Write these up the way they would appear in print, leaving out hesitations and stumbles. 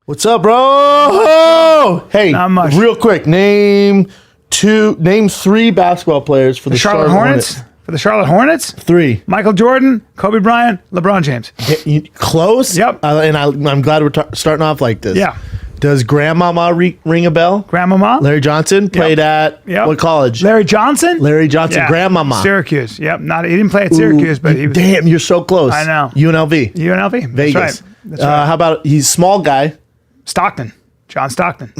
What's up, bro? Hey, Not much. real quick, name 3 basketball players for the Charlotte Hornets. For the Charlotte Hornets? 3. Michael Jordan, Kobe Bryant, LeBron James. Close? Yep. And I'm glad we're starting off like this. Yeah. Does Grandmama ring a bell? Grandmama? Larry Johnson played at what college? Larry Johnson? Larry Johnson, Grandmama. Syracuse. Yep. He didn't play at Syracuse, but he was. Damn, you're so close. I know. UNLV. UNLV. Vegas. That's right. That's right. How about he's a small guy? Stockton. John Stockton.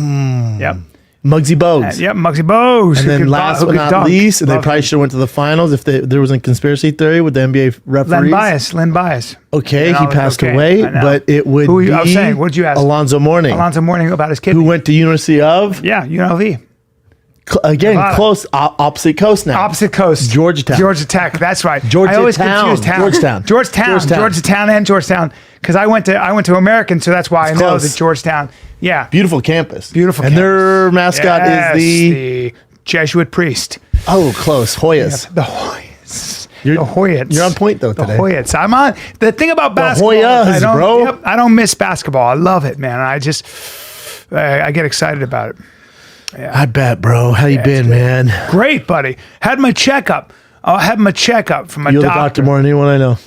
Yep. Muggsy Bogues. Yep. Muggsy Bogues. And then last but not least, and they probably should have went to the finals if there was a conspiracy theory with the NBA referees. Len Bias. Okay, he passed away, but it would be I was saying, what'd you ask? Alonzo Mourning. Alonzo Mourning about his kid. Who went to University of? Yeah, UNLV. Again, close, opposite coast now. Opposite coast. Georgia Tech. That's right. Georgia I always Town. confuse town. Georgetown and Georgetown. Because I went to American, so that's why I know that Georgetown. Yeah. Beautiful campus. And their mascot is the Jesuit priest. Oh, close. Hoyas. Yeah, the Hoyas. The Hoyats. You're on point though today. The Hoyats. I'm on. The thing about basketball, Hoyas, bro. Yep, I don't miss basketball. I love it, man. I get excited about it. Yeah. I bet, bro. How you been, man? Great, buddy. Had my checkup. I had my checkup from my You're doctor. the doctor more than anyone I know.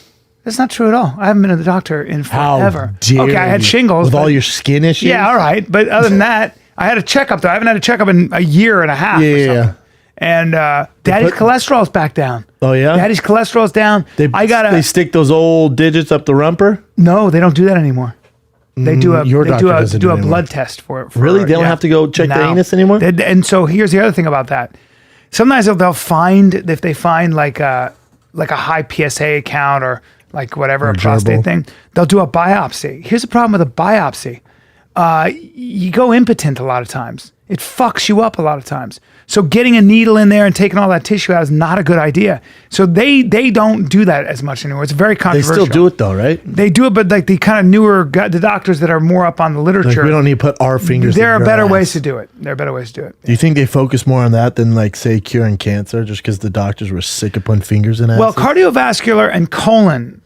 That's not true at all. I haven't been to the doctor in forever. How dare okay, I had shingles. With all your skin issues? Yeah, all right. But other than that, I had a checkup, though. I haven't had a checkup in a year and a half or something. And Daddy's cholesterol's back down. Oh, yeah? Daddy's cholesterol's down. They stick those old digits up the rumper? No, they don't do that anymore. They do a anymore. blood test for it. Really? They don't have to go check the anus anymore? And so here's the other thing about that. Sometimes they'll find, if they find like a high PSA count or like whatever, a prostate thing, they'll do a biopsy. Here's the problem with a biopsy. You go impotent a lot of times. It fucks you up a lot of times. So getting a needle in there and taking all that tissue out is not a good idea. So they don't do that as much anymore. It's very controversial. They still do it though, right? They do it, but like the kind of newer, the doctors that are more up on the literature. Like we don't need to put our fingers. There are better ways to do it. Do you think they focus more on that than like say curing cancer, just because the doctors were sick of putting fingers in it? Well, cardiovascular and colon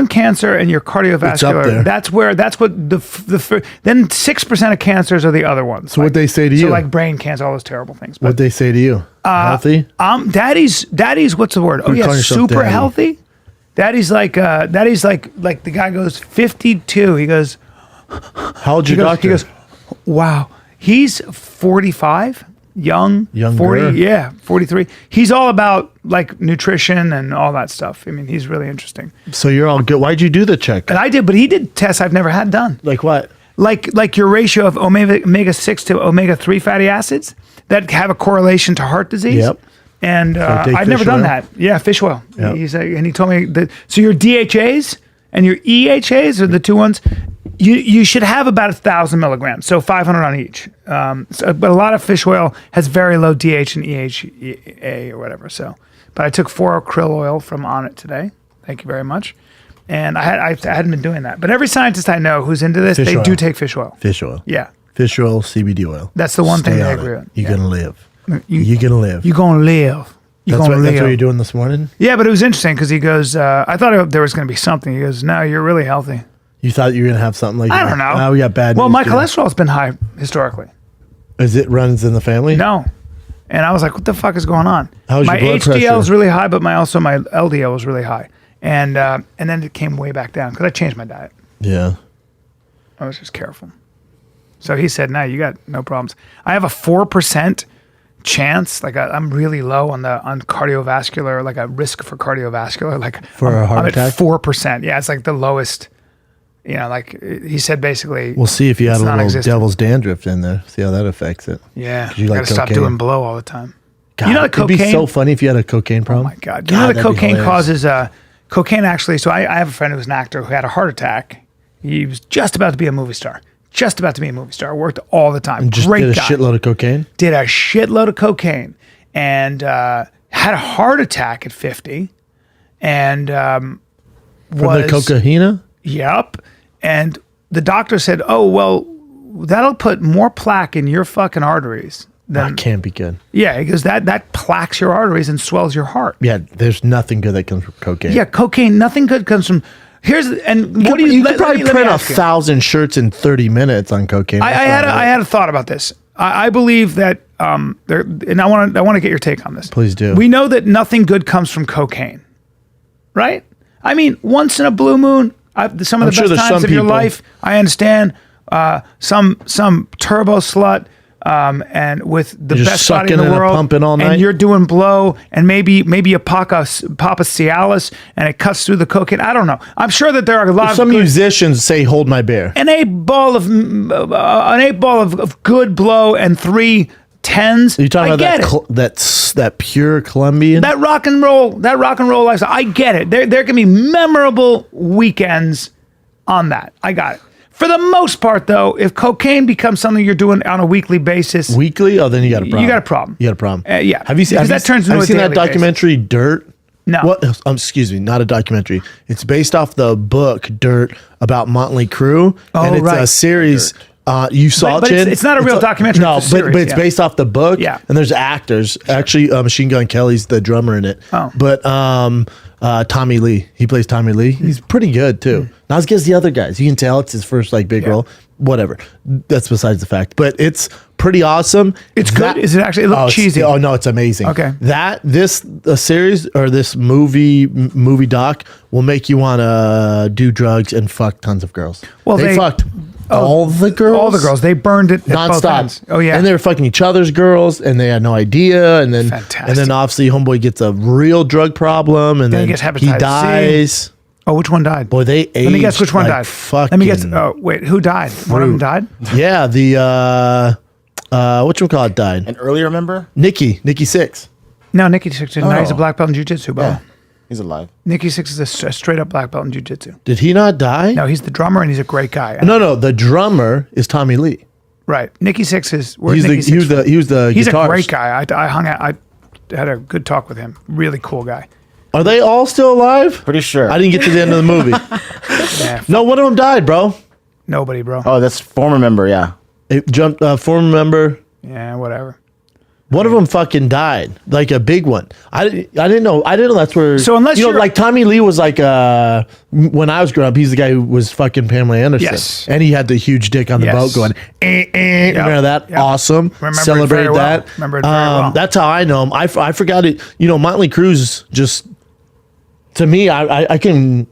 cancer and your cardiovascular, that's what then 6% of cancers are the other ones. So what they say to you? So like brain cancer, all those terrible things. What they say to you? Healthy? Daddy's what's the word? Oh yeah, super healthy. Daddy's like the guy goes 52. He goes, how old's your doctor? He goes, wow. He's 45. Young 40, 43. He's all about like nutrition and all that stuff. I mean, he's really interesting. So you're all good. Why'd you do the check? And I did, but he did tests I've never had done. Like what? Like your ratio of omega-6 to omega-3 fatty acids that have a correlation to heart disease. Yep. And I've never done that. Yeah, fish oil. Yep. And he told me that. So your DHAs and your EHAs are the two ones. You should have about 1,000 milligrams, so 500 on each. But a lot of fish oil has very low DH and EHA or whatever. So, but I took 4 krill oil from On It today. Thank you very much. And I hadn't been doing that. But every scientist I know who's into this, they do take fish oil. Fish oil. Yeah. Fish oil, CBD oil. That's the one thing they agree on. You're gonna live. You're gonna live. You're gonna live. That's what you're doing this morning? Yeah, but it was interesting because he goes, I thought there was going to be something. He goes, no, you're really healthy. You thought you were going to have something like that? I don't know. Oh, we got bad news. Well, my cholesterol's been high historically. Is it runs in the family? No. And I was like, what the fuck is going on? How's my your blood HDL pressure? was really high, but my LDL was really high. And then it came way back down because I changed my diet. Yeah. I was just careful. So he said, no, you got no problems. I have a 4% chance, like I'm really low on cardiovascular, like a risk for cardiovascular, like for a heart attack. 4%. Yeah, it's like the lowest. You know, like he said, basically. We'll see if you had a little devil's dandruff in there. See how that affects it. Yeah, you gotta stop doing blow all the time. God, you know, the cocaine. It'd be so funny if you had a cocaine problem. Oh my God! You know, the cocaine causes cocaine. Actually, so I have a friend who was an actor who had a heart attack. He was just about to be a movie star. Worked all the time. And just Great did a guy. shitload of cocaine? Did a shitload of cocaine. And had a heart attack at 50. And from the cocaine? Yep. And the doctor said, oh, well, that'll put more plaque in your fucking arteries. That can't be good. Yeah, because that plaques your arteries and swells your heart. Yeah, there's nothing good that comes from cocaine. Yeah, cocaine, nothing good comes from What do you could probably print 1,000 shirts in 30 minutes on cocaine. I had a thought about this. I believe that, and I want to get your take on this. Please do. We know that nothing good comes from cocaine, right? I mean, once in a blue moon, some of the best times of your life. I understand. Some turbo slut. And with the best body in the world, pumping all night. And you're doing blow, and maybe you pop a Cialis, and it cuts through the cocaine. I don't know. I'm sure that there are a lot of some musicians say, "Hold my beer." An 8-ball of good blow and 3 10s. Are you talking about that pure Colombian? That rock and roll lifestyle. I get it. There can be memorable weekends on that. I got it. For the most part, though, if cocaine becomes something you're doing on a weekly basis, then you got a problem. You got a problem. You got a problem. Yeah. Have you seen that documentary basis. Dirt? No. What? Excuse me, not a documentary. It's based off the book Dirt about Motley Crue, and it's a series. You saw it, it's not a real documentary. No, but it's based off the book. Yeah. And there's actors. Sure. Actually, Machine Gun Kelly's the drummer in it. Oh. But Tommy Lee. He plays Tommy Lee. He's pretty good too. Not as good as the other guys. You can tell it's his first big role. Whatever. That's besides the fact. But it's pretty awesome. It's good. Is it actually? It looks cheesy. Oh no, it's amazing. Okay. This series or this movie doc will make you want to do drugs and fuck tons of girls. Well, they fucked. All the girls. They burned it nonstop. Oh yeah, and they were fucking each other's girls, and they had no idea. And then, obviously, homeboy gets a real drug problem, and then he gets hepatitis he dies. C. Oh, which one died? Boy, they aged. Let me guess which one died. Fucking. Let me guess. Oh, wait, who died? One of them died. Yeah, the whatchamacallit died. An earlier member, Nikki Sixx. No, Nikki Sixx. No, he's a black belt in jiu-jitsu, bro. Yeah. He's alive. Nikki Sixx is a straight up black belt in jiu-jitsu. Did he not die? No, he's the drummer and he's a great guy. No, the drummer is Tommy Lee. Right. Nikki Sixx is. He was the He's guitarist. a great guy. I hung out. I had a good talk with him. Really cool guy. Are they all still alive? Pretty sure. I didn't get to the end of the movie. No, one of them died, bro. Nobody, bro. Oh, that's former member. Yeah. It jumped. Former member. Yeah, whatever. One of them fucking died, like a big one. I didn't know. That's where. So unless you know, like Tommy Lee was like when I was growing up, he's the guy who was fucking Pamela Anderson. Yes. And he had the huge dick on the boat going. Remember that? Yep. Awesome. Celebrate that. Remember it very well. That's how I know him. I forgot it. You know, Motley Crue's just to me. I can.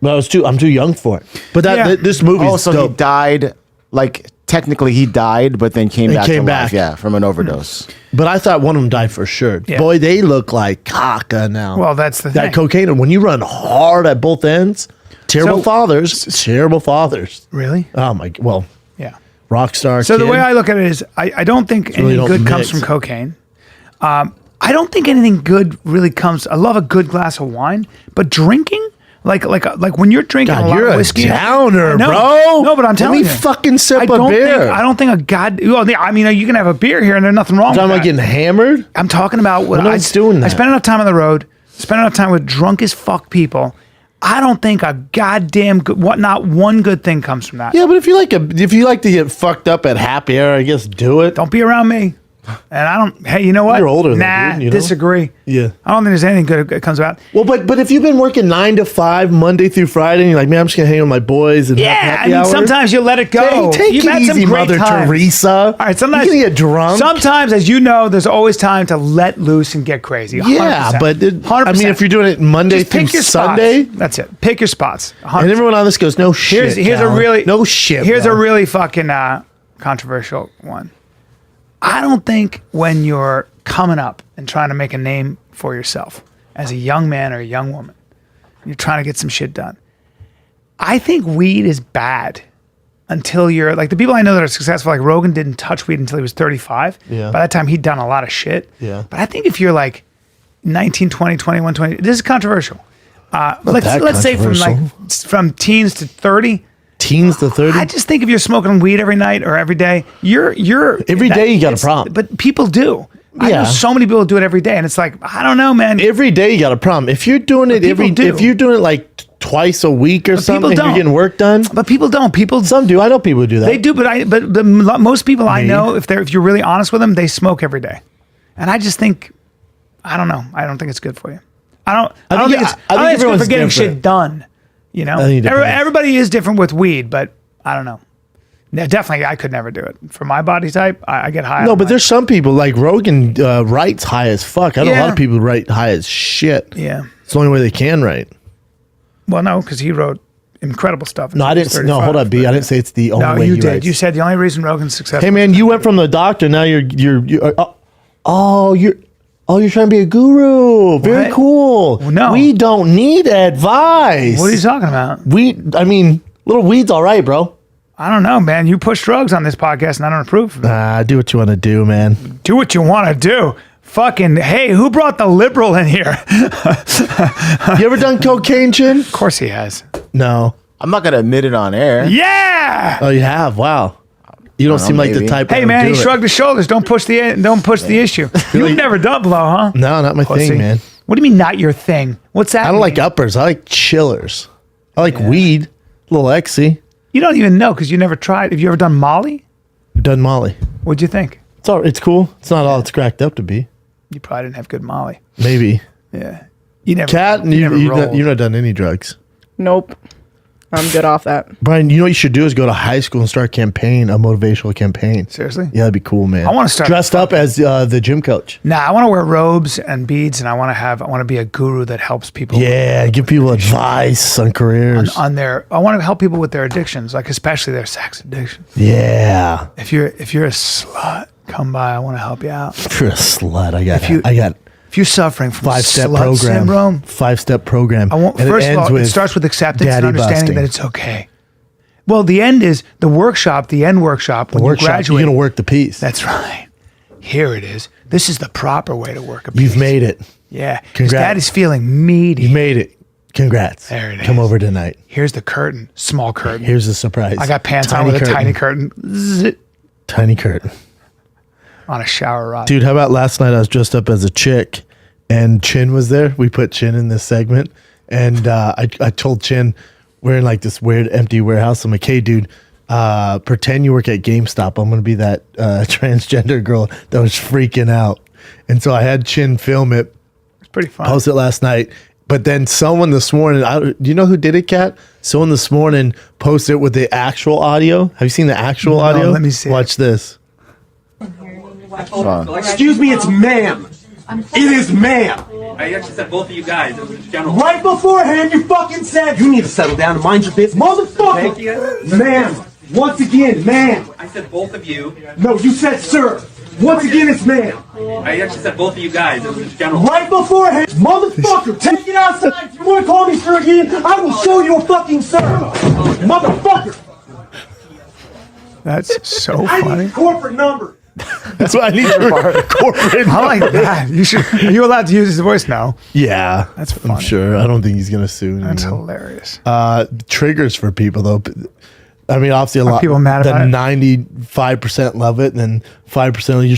Well, I'm too young for it. But this movie. Oh, so dope. He died like. Technically, he died, but then came back to life. Yeah, from an overdose. But I thought one of them died for sure. Yeah. Boy, they look like caca now. Well, that's the thing. That cocaine, when you run hard at both ends, terrible fathers. Really? Oh, my. Well, yeah. Rock star. So the way I look at it is I don't think anything good comes from cocaine. I don't think anything good really comes. I love a good glass of wine, but drinking? Like when you're drinking a lot of whiskey. You're a downer, bro. No, but I'm telling you. Let me fucking sip a beer. I don't think I mean, you can have a beer here and there's nothing wrong with that. I'm getting hammered? I'm talking about what I doing that. I spend enough time on the road, spend enough time with drunk as fuck people. I don't think a goddamn good, not one good thing comes from that. Yeah, but if you like to get fucked up at happy hour, I guess do it. Don't be around me. And I don't. Hey, you know what? You're older than dude, you know? Disagree. Yeah. I don't think there's anything good that comes about. Well, but if you've been working 9 to 5 Monday through Friday, and you're like, man, I'm just gonna hang with my boys and have happy hour. Sometimes you let it go. Take You've it had easy, some great Mother times. Teresa. All right, sometimes you can get drunk. Sometimes, as you know, there's always time to let loose and get crazy. 100%. Yeah, but I mean, if you're doing it Monday through Sunday, that's it. Pick your spots. 100%. And everyone on this goes, no shit. Here's a really no shit. Here's a really fucking controversial one. I don't think when you're coming up and trying to make a name for yourself as a young man or a young woman, you're trying to get some shit done. I think weed is bad until you're like the people I know that are successful, like Rogan didn't touch weed until he was 35. Yeah. By that time, he'd done a lot of shit. Yeah. But I think if you're like 19, 20, 21, 20, this is controversial. Let's say from teens to 30. Teens to 30? I just think if you're smoking weed every night or every day, you're every day you got a problem. But people do. I know so many people do it every day, and it's like, I don't know, man. Every day you got a problem. If you're doing it if you're doing it like twice a week or something, if you're getting work done. But people don't. Some do. I know people who do that. They do, but most people I know, if you're really honest with them, they smoke every day. And I just think, I don't know. I don't think it's good for you. I don't think it's good for getting shit done. You know, everybody is different with weed, but I don't know. No, definitely, I could never do it. For my body type, I get high. No, but there's some people like Rogan writes high as fuck. I know a lot of people write high as shit. Yeah, it's the only way they can write. Well, no, because he wrote incredible stuff. No, I didn't. No, hold up, B. I didn't say it's the only way. No, you did. You said the only reason Rogan's successful. Hey, man, you went from the doctor. Now you're you're trying to be a guru. Very cool. Well, no, we don't need advice. What are you talking about? I mean, little weed's all right, bro. I don't know, man. You push drugs on this podcast, and I don't approve of it. Do what you want to do, man. Do what you want to do. Fucking, hey, who brought the liberal in here? You ever done cocaine, Chin? Of course he has. No. I'm not going to admit it on air. Yeah! Oh, you have? Wow. You don't seem like the type. Hey, man, he shrugged his shoulders. Don't push the issue. You've never done blow, huh? No, not my thing, man. What do you mean not your thing? What's that? I don't like uppers. I like chillers. I like weed. A little Exy. You don't even know because you never tried. Have you ever done Molly? Done Molly. What'd you think? It's cool. It's not all it's cracked up to be. You probably didn't have good Molly. Maybe. Yeah. You never. Kat, you've not done any drugs. Nope. I'm good off that. Brian, you know what you should do is go to high school and start a motivational campaign. Seriously? Yeah, that'd be cool, man. I want to start dressed up as the gym coach. Nah, I want to wear robes and beads, and I want to be a guru that helps people. Yeah, give people advice on careers. I want to help people with their addictions, like especially their sex addiction. Yeah. If you're a slut, come by. I want to help you out. If you're a slut, if you're suffering from 5-step slut program, syndrome, 5-step program. First of all, it starts with acceptance and understanding that it's okay. Well, the end is the workshop, the end workshop. When you graduate, you're going to work the piece. That's right. Here it is. This is the proper way to work a piece. You've made it. Yeah. Congrats. Dad is feeling meaty. You made it. Congrats. There it is. Come over tonight. Here's the curtain. Small curtain. Here's the surprise. I got pants on with a tiny curtain. Zit. Tiny curtain. On a shower rod. Dude, how about last night I was dressed up as a chick and Chin was there. We put Chin in this segment. And I told Chin, we're in like this weird empty warehouse. I'm like, hey, dude, pretend you work at GameStop. I'm going to be that transgender girl that was freaking out. And so I had Chin film it. It's pretty fun. Post it last night. But then someone this morning, do you know who did it, Kat? Someone this morning posted it with the actual audio. Have you seen the actual audio? Let me see. Watch this. Excuse me, it's ma'am. It is ma'am. I actually said both of you guys. It was general. Right beforehand, you fucking said you need to settle down and mind your business. Motherfucker! Thank you. Ma'am. Once again, ma'am. I said both of you. No, you said sir. Once again, it's ma'am. I actually said both of you guys. It was general. Right beforehand, motherfucker, take it outside. If you want to call me sir again, I will show you a fucking sir. Motherfucker. That's so I funny. need a corporate number. That's what I need for corporate. I like that. Are you allowed to use his voice now? Yeah. That's funny. I'm sure. I don't think he's going to sue anymore. That's hilarious. Triggers for people, though. I mean, obviously, a lot. People mad about it? 95% love it, and then 5% like, you're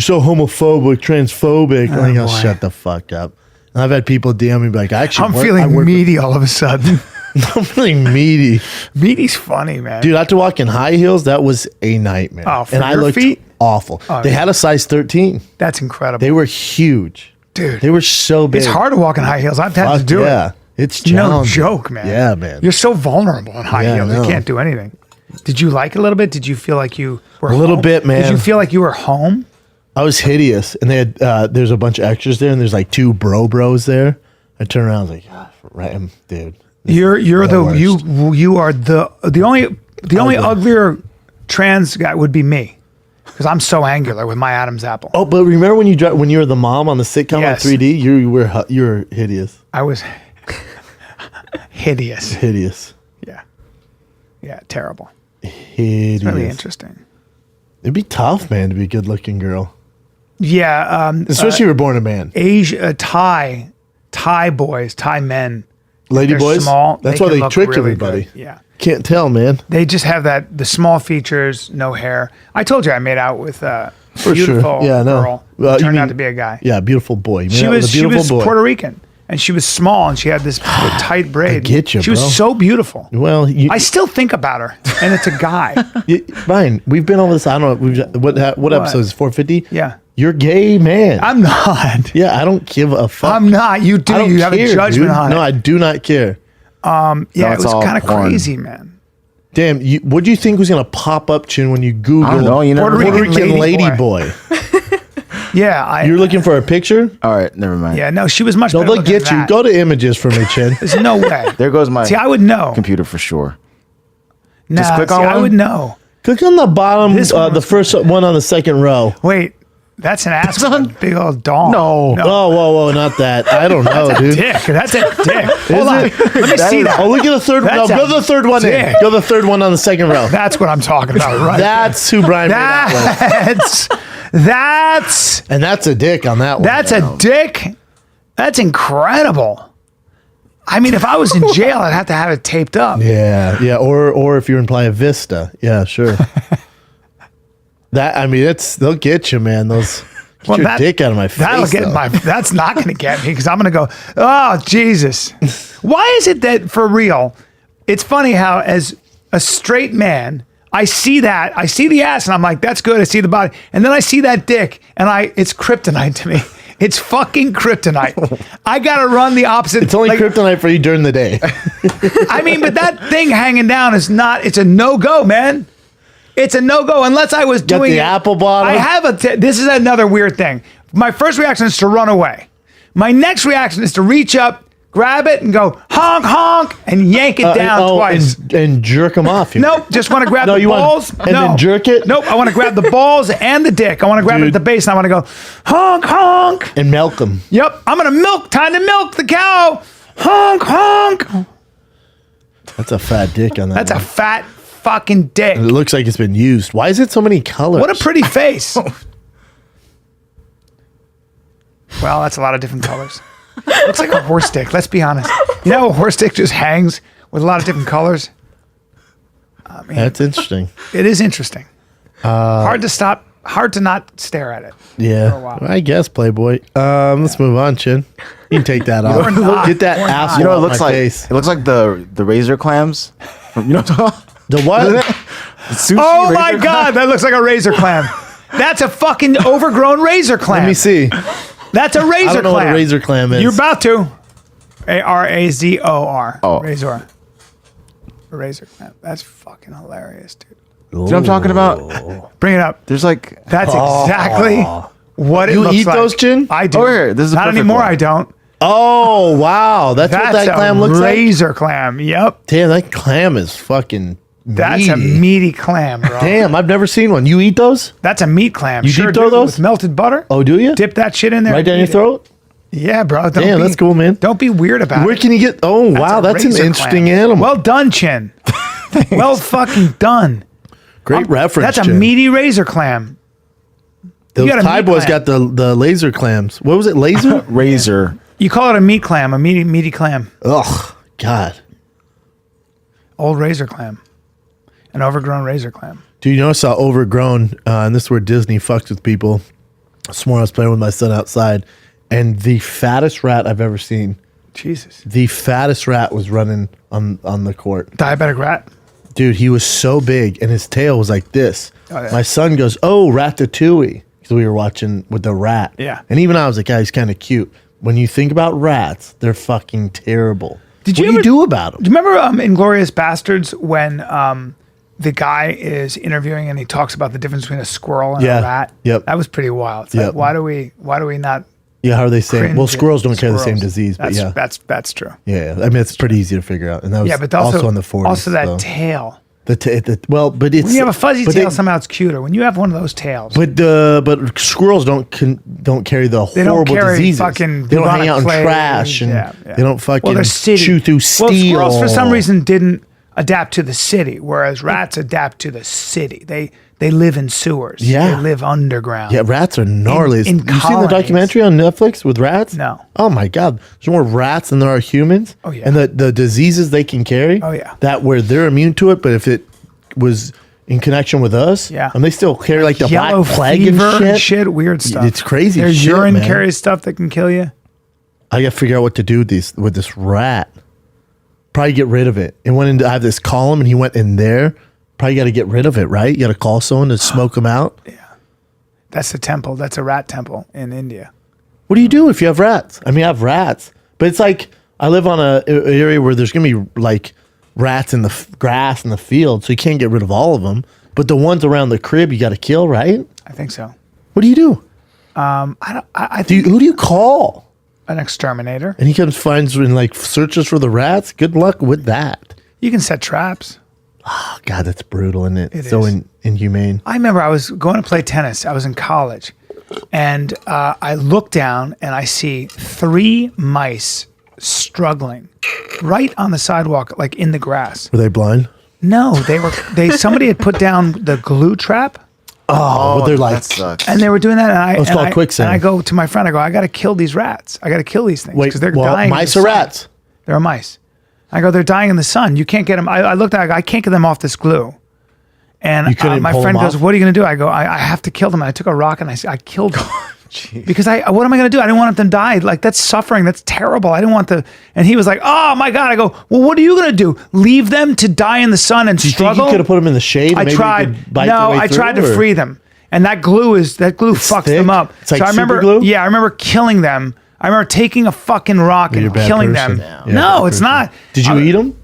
so homophobic, transphobic. Oh, like, boy. shut the fuck up. And I've had people DM me like, I'm feeling meaty all of a sudden. I'm feeling meaty. Meaty's funny, man. Dude, I had to walk in high heels. That was a nightmare. Oh, for and I your looked feet? awful. Oh, they yeah. had a size 13. That's incredible. They were huge. Dude. They were so big. It's hard to walk in high heels. I've had to Fuck do yeah. it. It's no challenging. joke, man. Yeah, man. You're so vulnerable in high Yeah, I heels. You know. can't do anything. Did you like it a little bit? Did you feel like you were A little bit, man. Did you feel like you were home? I was hideous, and they had there's a bunch of extras there, and there's like two bros there. I turned around, I was like, right, dude. You are the only Ugly. uglier trans guy would be me, because I'm so angular with my Adam's apple. Oh, but remember when you were the mom on the sitcom Yes. on 3D? You were hideous. I was hideous. Hideous. Yeah, terrible. Hideous. It's really interesting. It'd be tough, man, to be a good-looking girl, Yeah, especially if you were born a man. Asia Thai boys, Thai men. Lady They're boys. small. That's they why can they look trick really everybody. good. Yeah. Can't tell, man. They just have the small features, no hair. I told you I made out with a For beautiful sure. Yeah, I know. girl. Well, you turned out mean- to be a guy. Yeah, beautiful boy. You made She out with was a beautiful boy. Puerto Rican, and she was small, and she had this tight braid. get you, She bro. was so beautiful. Well, I still think about her, and it's a guy. Brian, we've been over this. I don't know. What episode is 450? Yeah. You're gay, man. I'm not. Yeah, I don't give a fuck. I'm not. You do. I don't You have care, a judgment dude. on it. No, I do not care. Yeah, it it's was all kind of porn. crazy, man. Damn, what do you think was gonna pop up, Chin, when you Google I don't know. You never Puerto know. Rican lady boy? Yeah, You're looking for a picture? All right, never mind. Yeah, no, she was much No, better they'll looking get than you. that. Go to images for me, Chin. There's no way. There goes my See, I would know. computer for sure. Nah, click see, on I one? would know. Click on the bottom, This one the was first one on the second row. Wait, that's an ass with a big old dong. No. Oh, whoa, not that. I don't know, dude. Dick. That's a dick. Hold on. it? Let me see that. Oh, look at the third one. No, That's go a to the third one in. dick. Go to the third one on the second row. That's what I'm talking about, right? That's who Bryan made out with. That's And that's a dick on that one. That's a dick. That's incredible. I mean, if I was in jail, I'd have to have it taped up. Yeah. Or if you're in Playa Vista. Yeah, sure. They'll get you, man. Get your dick out of my face. That'll get though. That's not going to get me because I'm going to go, oh, Jesus. Why is it that for real? It's funny how, as a straight man, I see that. I see the ass and I'm like, that's good. I see the body. And then I see that dick and it's kryptonite to me. It's fucking kryptonite. I got to run the opposite. It's only kryptonite for you during the day. I mean, but that thing hanging down is not, it's a no-go, man. It's a no-go unless I was doing the apple bottom. I have this is another weird thing. My first reaction is to run away. My next reaction is to reach up, grab it, and go honk, honk, and yank it down twice. And jerk them off. Nope, just want to grab the balls. Then jerk it? Nope, I want to grab the balls and the dick. I want to grab it at the base, and I want to go honk, honk. And milk them. Yep, I'm going to time to milk the cow. Honk, honk. That's a fat dick on that. That's a one. fat fucking dick. It looks like it's been used. Why is it so many colors? What a pretty face. Well, that's a lot of different colors. Looks like a horse dick, let's be honest. You know, a horse dick just hangs with a lot of different colors. I mean, That's interesting. it is interesting. Hard to not stare at it. For a Yeah. while. I guess, Playboy. Let's move on, Chin. You can take that off. not. Get that Or not. asshole You know what it out looks my like? face. It looks like the razor clams. You know what I'm talking about? The what? Sushi Oh razor my clam? God, that looks like a razor clam. That's a fucking overgrown razor clam. Let me see. That's a razor I don't know clam. what a razor clam is. You're about to. ARAZOR. Oh. Razor. A razor clam. That's fucking hilarious, dude. You know what I'm talking about? Bring it up. There's like That's exactly what it You looks eat like. those, Chin? I do. Oh, here, this is a Not perfect anymore. one. I don't. Oh, wow. That's what That's that clam looks like? razor clam. Yep. Damn, that clam is fucking That's a meaty. meaty clam, bro. Damn, I've never seen one. You eat those? That's a meat clam. You sure deep throw do, those? with melted butter. Oh, do you? Dip that shit in there. Right and down your eat it. throat? Yeah, bro. Don't Damn, be- that's cool, man. Don't be weird about Where it. can you get? Oh, wow, a that's an razor interesting clam. animal. Well done, Chin. Well fucking done. Great reference. That's a Chin. meaty razor clam. Those got a Thai meat boys clam. got the laser clams. What was it? Laser? razor. You call it a meat clam, a meaty clam. Ugh, God. Old razor clam. An overgrown razor clam. Do you notice how overgrown, and this is where Disney fucks with people. This morning I was playing with my son outside, and the fattest rat I've ever seen, Jesus. the fattest rat was running on the court. Diabetic rat. Dude, he was so big, and his tail was like this. Oh, yeah. My son goes, "Oh, Ratatouille," because we were watching with the rat. Yeah. And even I was like, "Guy, he's kind of cute." When you think about rats, they're fucking terrible. Did what you do you ever- do about them? Do you remember Inglorious Bastards when the guy is interviewing and he talks about the difference between a squirrel and Yeah. a rat? Yep. That was pretty wild. It's Yep. like, why do we not Yeah, how are they saying? cringe Well, at squirrels don't carry the same squirrels? disease, but That's yeah. that's true. Yeah, I mean, it's pretty easy to figure out. And that was Yeah, but also in the 40s. Also that so. tail. Well, but it's When you have a fuzzy but tail, they- somehow it's cuter. When you have one of those tails, But squirrels don't carry the they don't horrible carry diseases. fucking They don't hang bubonic out in plague. trash and Yeah. they don't fucking they're city. chew through steel. Well, squirrels for some reason didn't adapt to the city, whereas rats adapt to the city. They live in sewers. Yeah. They live underground. Yeah, rats are gnarly. In you seen the colonies. documentary on Netflix with rats? No. Oh my God, there's more rats than there are humans. Oh, yeah. And the diseases they can carry. Oh, yeah. That where they're immune to it, but if it was in connection with us, Yeah. and they still carry like the Yellow black plague fever and shit. weird stuff. It's crazy Their shit, urine man. carries stuff that can kill you. I got to figure out what to do with this rat. Probably get rid of it. It went into, I have this column and he went in there. Probably got to get rid of it, right? You got to call someone to smoke him out. That's a temple. That's a rat temple in India. What do you do if you have rats? I mean, I have rats, but it's like, I live on a area where there's gonna be like rats in the grass in the field, so you can't get rid of all of them. But the ones around the crib, you got to kill, right? I think so. What do you do? I think Who do you call? an exterminator. And he comes, finds, and like searches for the rats. Good luck with that. You can set traps. Oh, God, that's brutal, isn't it? It so is. Inhumane. I remember I was going to play tennis. I was in college, and I look down and I see 3 mice struggling right on the sidewalk, like in the grass. Were they blind? No, somebody had put down the glue trap. Oh, but they're like, that sucks. And they were doing that, and it's called quicksand. And I go to my friend, I got to kill these rats. I got to kill these things wait, because they're dying. Mice or rats? They're mice. I go, they're dying in the sun. You can't get them. I looked at it, I go, I can't get them off this glue. And You couldn't my pull friend them goes, off? what are you going to do? I go, I have to kill them. And I took a rock and I killed them. Because what am I going to do? I didn't want them to die. Like, that's suffering. That's terrible. I didn't want to. And he was like, oh my God. I go, well, what are you going to do? Leave them to die in the sun and Do you struggle? think you could have put them in the shade? I Maybe you tried. could bite No, their way I tried through, to or- free them. And that glue fucks thick? them up. It's like so I remember, super glue? yeah, I remember killing them. I remember taking a fucking rock You're a and bad killing person. them. Yeah, No, bad it's person. not. Did you eat them?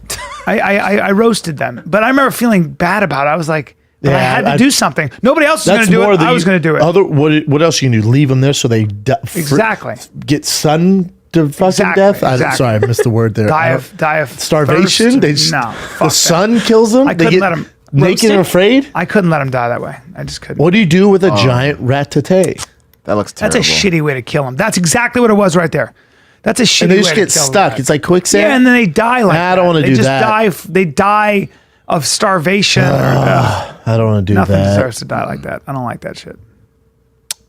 I roasted them, but I remember feeling bad about it. I was like, but I Yeah, had to do something. Nobody else was going to do it. I was going to do it. What else you can do? Leave them there so they Exactly. get sun to fucking Exactly, death. exactly. Sorry, I missed the word there. die of starvation. thirst. They just, No, the fuck that. sun kills them. I They couldn't get let 'em naked roasted. and afraid. I couldn't let them die that way. I just couldn't. What do you do with a giant rat-a-tete? That looks That's terrible. a shitty way to kill them. That's exactly what it was right there. That's a shitty And they way just to get kill stuck. them. It's like quicksand. Yeah, and then they die like I don't that. wanna They do just that. They die of starvation. I don't want to do Nothing that. deserves to die like that. I don't like that shit.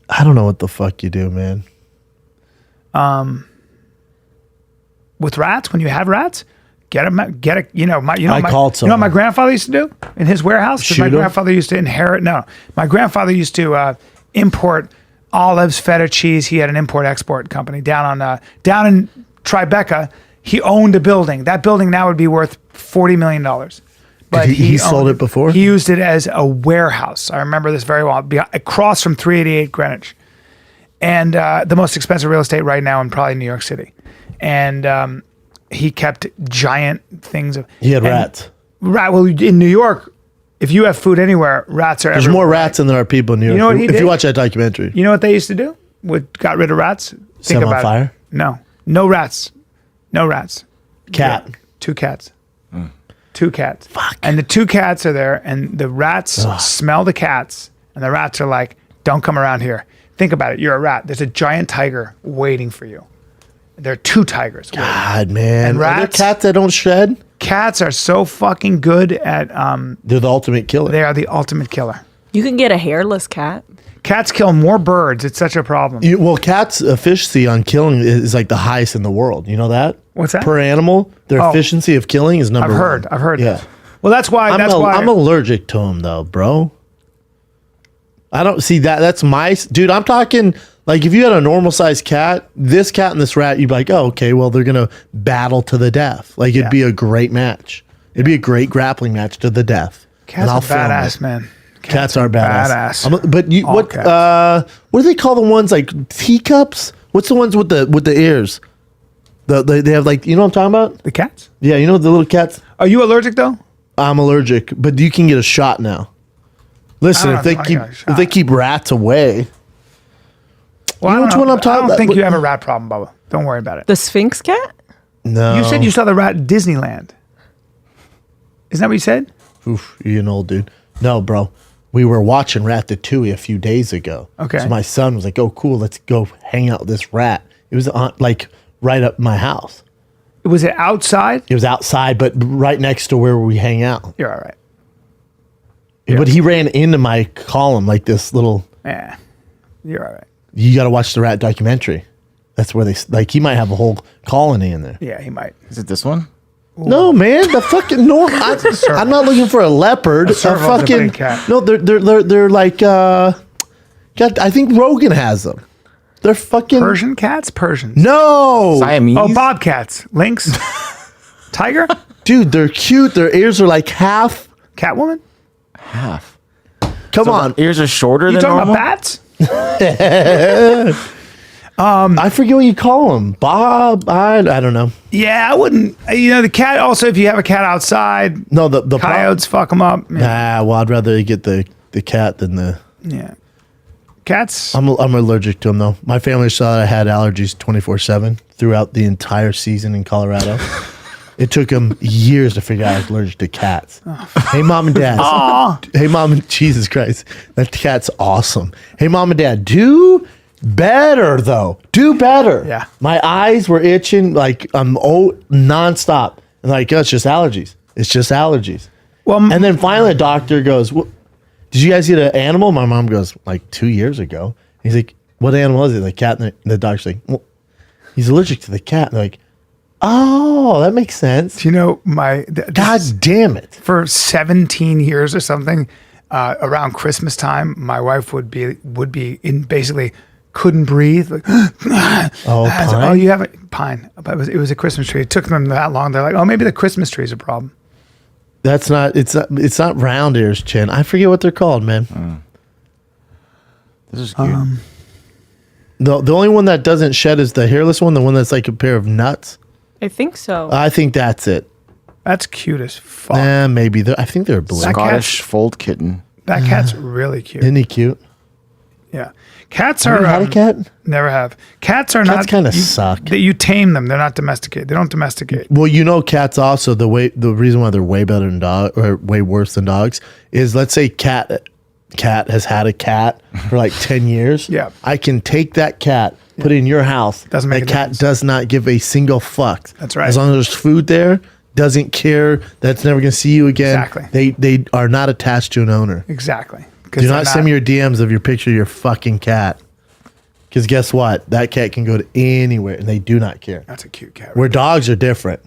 I don't know what the fuck you do, man. With rats, when you have rats, get a. I called You know what my someone. grandfather used to do in his warehouse? 'Cause Shoot my 'em? grandfather used to inherit. No, my grandfather used to import olives, feta, cheese. He had an import-export company down in Tribeca. He owned a building. That building now would be worth $40 million. But he sold owned it before? He used it as a warehouse. I remember this very well. Across from 388 Greenwich, and the most expensive real estate right now in probably New York City. And he kept giant things. He had rats. Right. Well, in New York, if you have food anywhere, rats are There's everywhere. more rats than there are people in New York. know what he if did? you watch that documentary, You know what they used to do? Got rid of rats? Set 'em on about fire? it. No rats. No rats. cat. Yeah, 2 cats. 2 cats. Fuck. And the 2 cats are there, and the rats smell the cats, and the rats are like, don't come around here. Think about it. You're a rat. There's a giant tiger waiting for you. There are 2 tigers waiting. God, man. And Are there rats? cats that don't shed? Cats are so fucking good at, They're the ultimate killer. they are the ultimate killer. You can get a hairless cat. Cats kill more birds. It's such a problem. Well, cats' efficiency on killing is like the highest in the world. You know that? What's that? Per animal, their Oh. efficiency of killing is number I've one. heard. Yeah. Well, that's why. I'm allergic to them though, bro. I don't see that. That's my dude. I'm talking like if you had a normal sized cat, this cat and this rat, you'd be like, oh, okay, well they're gonna battle to the death. Like it'd be a great match. It'd be a great grappling match to the death. Cats And I'll are film badass, it. man. Cats are badass. Badass. But you All what? cats. What do they call the ones like teacups? What's the ones with the ears? They have like, you know what I'm talking about? The cats? Yeah, you know the little cats. Are you allergic though? I'm allergic, but you can get a shot now. Listen, I if they don't keep know, I got a shot. if they keep rats away, Well, You know which one I'm talking I don't about? think What- you have a rat problem, Bubba. Don't worry about it. The Sphinx cat? no. You said you saw the rat at Disneyland. Isn't that what you said? Oof, you're an old dude. No, bro. We were watching Ratatouille a few days ago. Okay. So my son was like, "Oh, cool, let's go hang out with this rat." It was on like right up my house. Was it outside? It was outside, but right next to where we hang out. You're all right. But he ran into my column like this little. Yeah. You're all right. You got to watch the rat documentary. That's where they like. He might have a whole colony in there. Yeah, he might. Is it this one? No, man, the fucking normal. I'm not looking for a leopard. A serval's a fucking big cat. no. They're like. God, I think Rogan has them. They're fucking Persian cats? Persians. No, Siamese? Oh, bobcats. Lynx? Tiger? dude, they're cute. Their ears are like half. Catwoman? Half. Come So on, the ears are shorter You than talking normal? about bats? I forget what you call them. Bob. I don't know. Yeah, I wouldn't. The cat. Also, if you have a cat outside, No, the coyotes fuck them up. Nah, well, I'd rather get the cat than the. Yeah, cats. I'm allergic to them though. My family saw that I had allergies 24/7 throughout the entire season in Colorado. It took them years to figure out I was allergic to cats. Hey, mom and dad. Hey, mom and Jesus Christ, that cat's awesome. Hey, mom and dad, do better though. Do better. Yeah. My eyes were itching like nonstop. And like, it's just allergies. It's just allergies. Well, and then finally, the doctor goes, "Did you guys get an animal?" My mom goes, "Like 2 years ago." He's like, "What animal is it?" The cat. And the doctor's like, "Well, he's allergic to the cat." And they're like, "Oh, that makes sense." do you know God damn it! For 17 years or something, around Christmas time, my wife would be in basically couldn't breathe. Like, Pine? You have a pine, but it was a Christmas tree. It took them that long. They're like, oh, maybe the Christmas tree is a problem. That's not. It's not round ears, Chin. I forget what they're called, man. This is cute. The only one that doesn't shed is the hairless one. The one that's like a pair of nuts. I think so. I think that's it. That's cute as fuck. Maybe. I think they're blue. Scottish fold kitten. That cat's really cute. Isn't he cute? Yeah. Cats Have are. you had a cat? Never have. Cats are not. Cats kind of suck. You tame them. They're not domesticated. They don't domesticate. Well, cats also the reason why they're way better than dogs or way worse than dogs is, let's say cat has had a cat for like 10 years. Yeah. I can take that cat, put it in your house. Doesn't make that a cat difference. does not give a single fuck. That's right. As long as there's food there, doesn't care. That's never going to see you again. Exactly. They are not attached to an owner. Exactly. Do not send me your DMs of your picture of your fucking cat. Because guess what? That cat can go to anywhere and they do not care. That's a cute cat. Where dogs are different.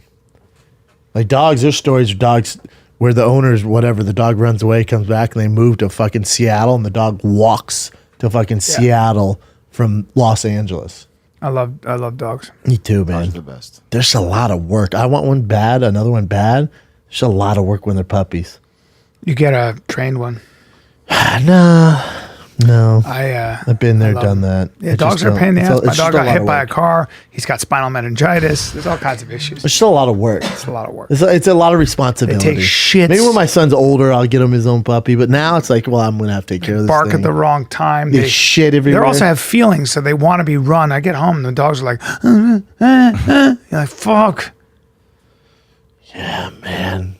Like dogs, there's stories of dogs where the owners, whatever, the dog runs away, comes back, and they move to fucking Seattle, and the dog walks to fucking Seattle from Los Angeles. I love dogs. Me too, man. Dogs are the best. There's a lot of work. I want one bad, another one bad. There's a lot of work when they're puppies. You get a trained one. No. I've been there, done that. Yeah, dogs are a pain in the ass. My dog got hit by a car. He's got spinal meningitis. There's all kinds of issues. It's still a lot of work. It's a lot of work. It's a lot of responsibility. They take shits. Maybe when my son's older, I'll get him his own puppy. But now it's like, well, I'm going to have to take care of this Bark thing. at the wrong time. They shit everywhere. They also have feelings, so they want to be run. I get home, and the dogs are like, You're like, fuck. Yeah, man.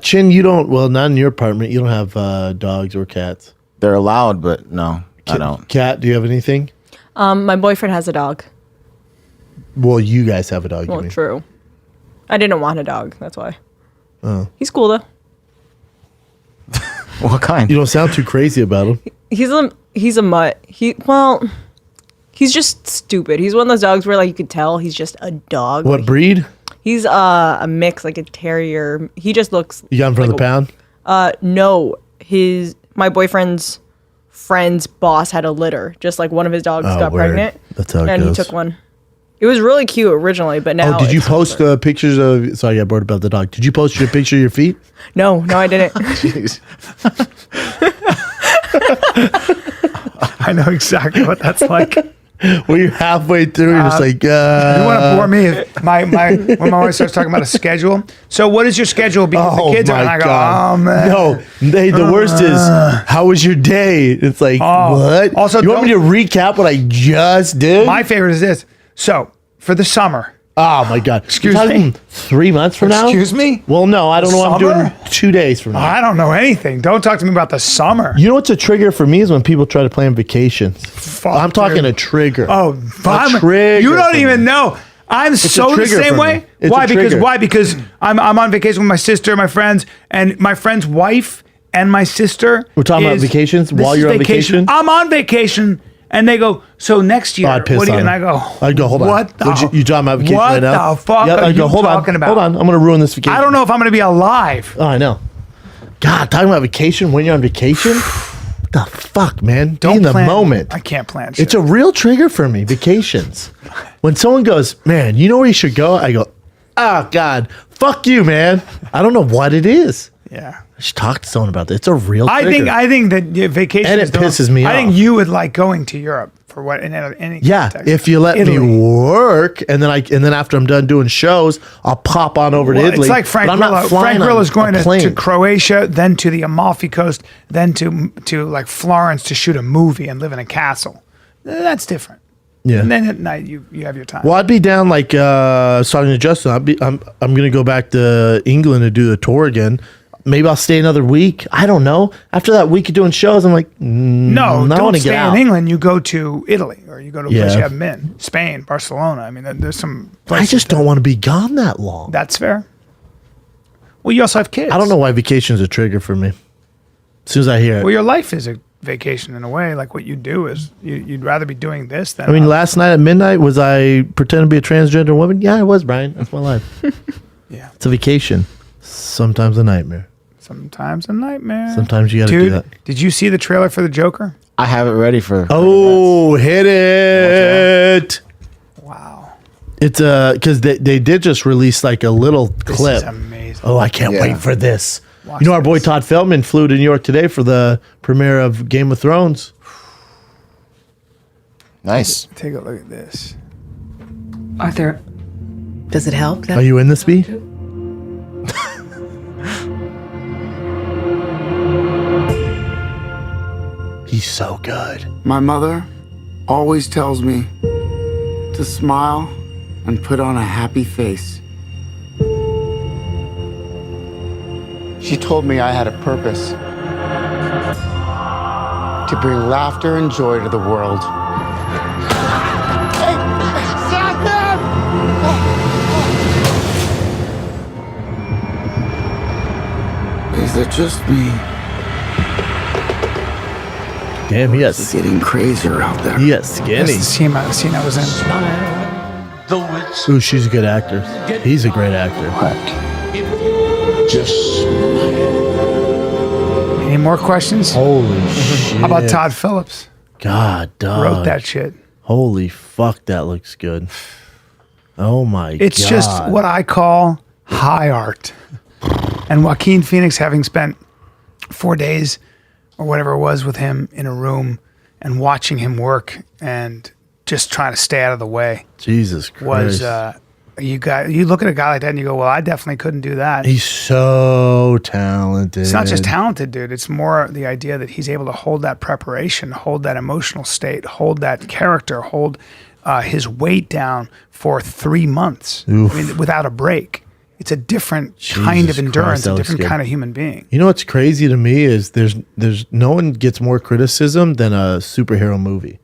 Chin, you don't, well, not in your apartment. You don't have dogs or cats. They're allowed, but no, I don't. Cat, do you have anything? My boyfriend has a dog. Well, you guys have a dog. Well, you mean. true. I didn't want a dog. That's why. Oh. He's cool though. What kind? You don't sound too crazy about him. He's a mutt. He's just stupid. He's one of those dogs where like you could tell he's just a dog. What breed? He's a mix, like a terrier. He just looks. You got him from the pound? No, my boyfriend's friend's boss had a litter. Just like one of his dogs got word. pregnant. That's how it and goes. he took one. It was really cute originally, but now. Oh, did you it's post pictures of? Sorry, I got bored about the dog. Did you post your picture of your feet? No, I didn't. Jeez. I know exactly what that's like. Well, you're halfway through. You're just like, You want to bore me? When my wife starts talking about a schedule. So, what is your schedule? Because the kids are, and I go, oh man. No, the worst is, how was your day? It's like, what? Also, you want me to recap what I just did? My favorite is this. So, for the summer. Oh my God. Excuse You're talking me? 3 months from now? Excuse me? Well, no, I don't know what I'm Summer? doing 2 days from now. I don't know anything. Don't talk to me about the summer. You know what's a trigger for me is when people try to plan vacations. Fuck, I'm talking dude. a trigger. Oh, a trigger. you don't for even me. know. I'm so the trigger same for way. me. It's Why? a trigger. Because I'm on vacation with my sister, my friends, and my friend's wife and my sister. We're talking about vacations This while is you're on vacation? I'm on vacation, and they go, so next year, I'd piss what do you? on And them. I go, I'd go, hold on. What the? You talking about vacation what right now? the fuck Yeah, are I'd you go, hold talking on, about? hold on. I'm going to ruin this vacation. I don't know if I'm going to be alive. Oh, I know. God, talking about vacation when you're on vacation? What the fuck, man? Be Don't in the plan. moment. I can't plan shit. It's a real trigger for me, vacations. When someone goes, man, you know where you should go? I go, oh, God, fuck you, man. I don't know what it is. Yeah. I should talk to someone about this. It's a real trigger. I think that vacation. And it pisses me I think off. you would like going to Europe for what in any Yeah, context. if you let Italy. me work, and then after I'm done doing shows, I'll pop on over to Italy. It's like Frank but I'm not Grillo. flying Frank on Grillo's going a to plane. Croatia, then to the Amalfi Coast, then to like Florence to shoot a movie and live in a castle. That's different. Yeah. And then at night you have your time. Well, I'd be down like I was talking to Justin. I'm gonna go back to England to do the tour again. Maybe I'll stay another week. I don't know. After that week of doing shows, I'm like, No, I don't want to stay get out. in England. You go to Italy or you go to a place Yeah. you haven't been. Spain, Barcelona. I mean, there's some I places. just don't want to be gone that long. That's fair. Well, you also have kids. I don't know why vacation's a trigger for me. As soon as I hear it. Well, your life is a vacation in a way. Like what you do is you'd rather be doing this than. I mean, last night at midnight, was I pretending to be a transgender woman? Yeah, I was, Brian. That's my life. yeah, It's a vacation. Sometimes a nightmare. sometimes a nightmare. Sometimes you got to do Dude, that. did you see the trailer for the Joker? I have it ready for. Oh, hit it. Wow, It's because they did just release like a little this clip. is amazing. Oh, I can't Yeah. wait for this. Watch You know, our boy this. Todd Feldman flew to New York today for the premiere of Game of Thrones. Nice. Take a look at this. Arthur, does it help? Are you in this, B? He's so good. My mother always tells me to smile and put on a happy face. She told me I had a purpose to bring laughter and joy to the world. Hey, stop them! Is it just me? Damn, he It's is getting crazier out there. he is That's skinny. the scene I was in. Ooh, she's a good actor. He's a great actor. Any more questions? Holy shit. How about Todd Phillips? God, dog. Wrote that shit. Holy fuck, that looks good. Oh my god. It's just what I call high art. And Joaquin Phoenix, having spent 4 days or whatever it was with him in a room and watching him work and just trying to stay out of the way Jesus Christ. was you look at a guy like that and you go, well, I definitely couldn't do that. He's so talented. It's not just talented, dude. It's more the idea that he's able to hold that preparation, hold that emotional state, hold that character, hold his weight down for 3 months. I mean, without a break. It's a different kind of Jesus endurance, Christ, that a looks different good. kind of human being. You know what's crazy to me is there's no one gets more criticism than a superhero movie.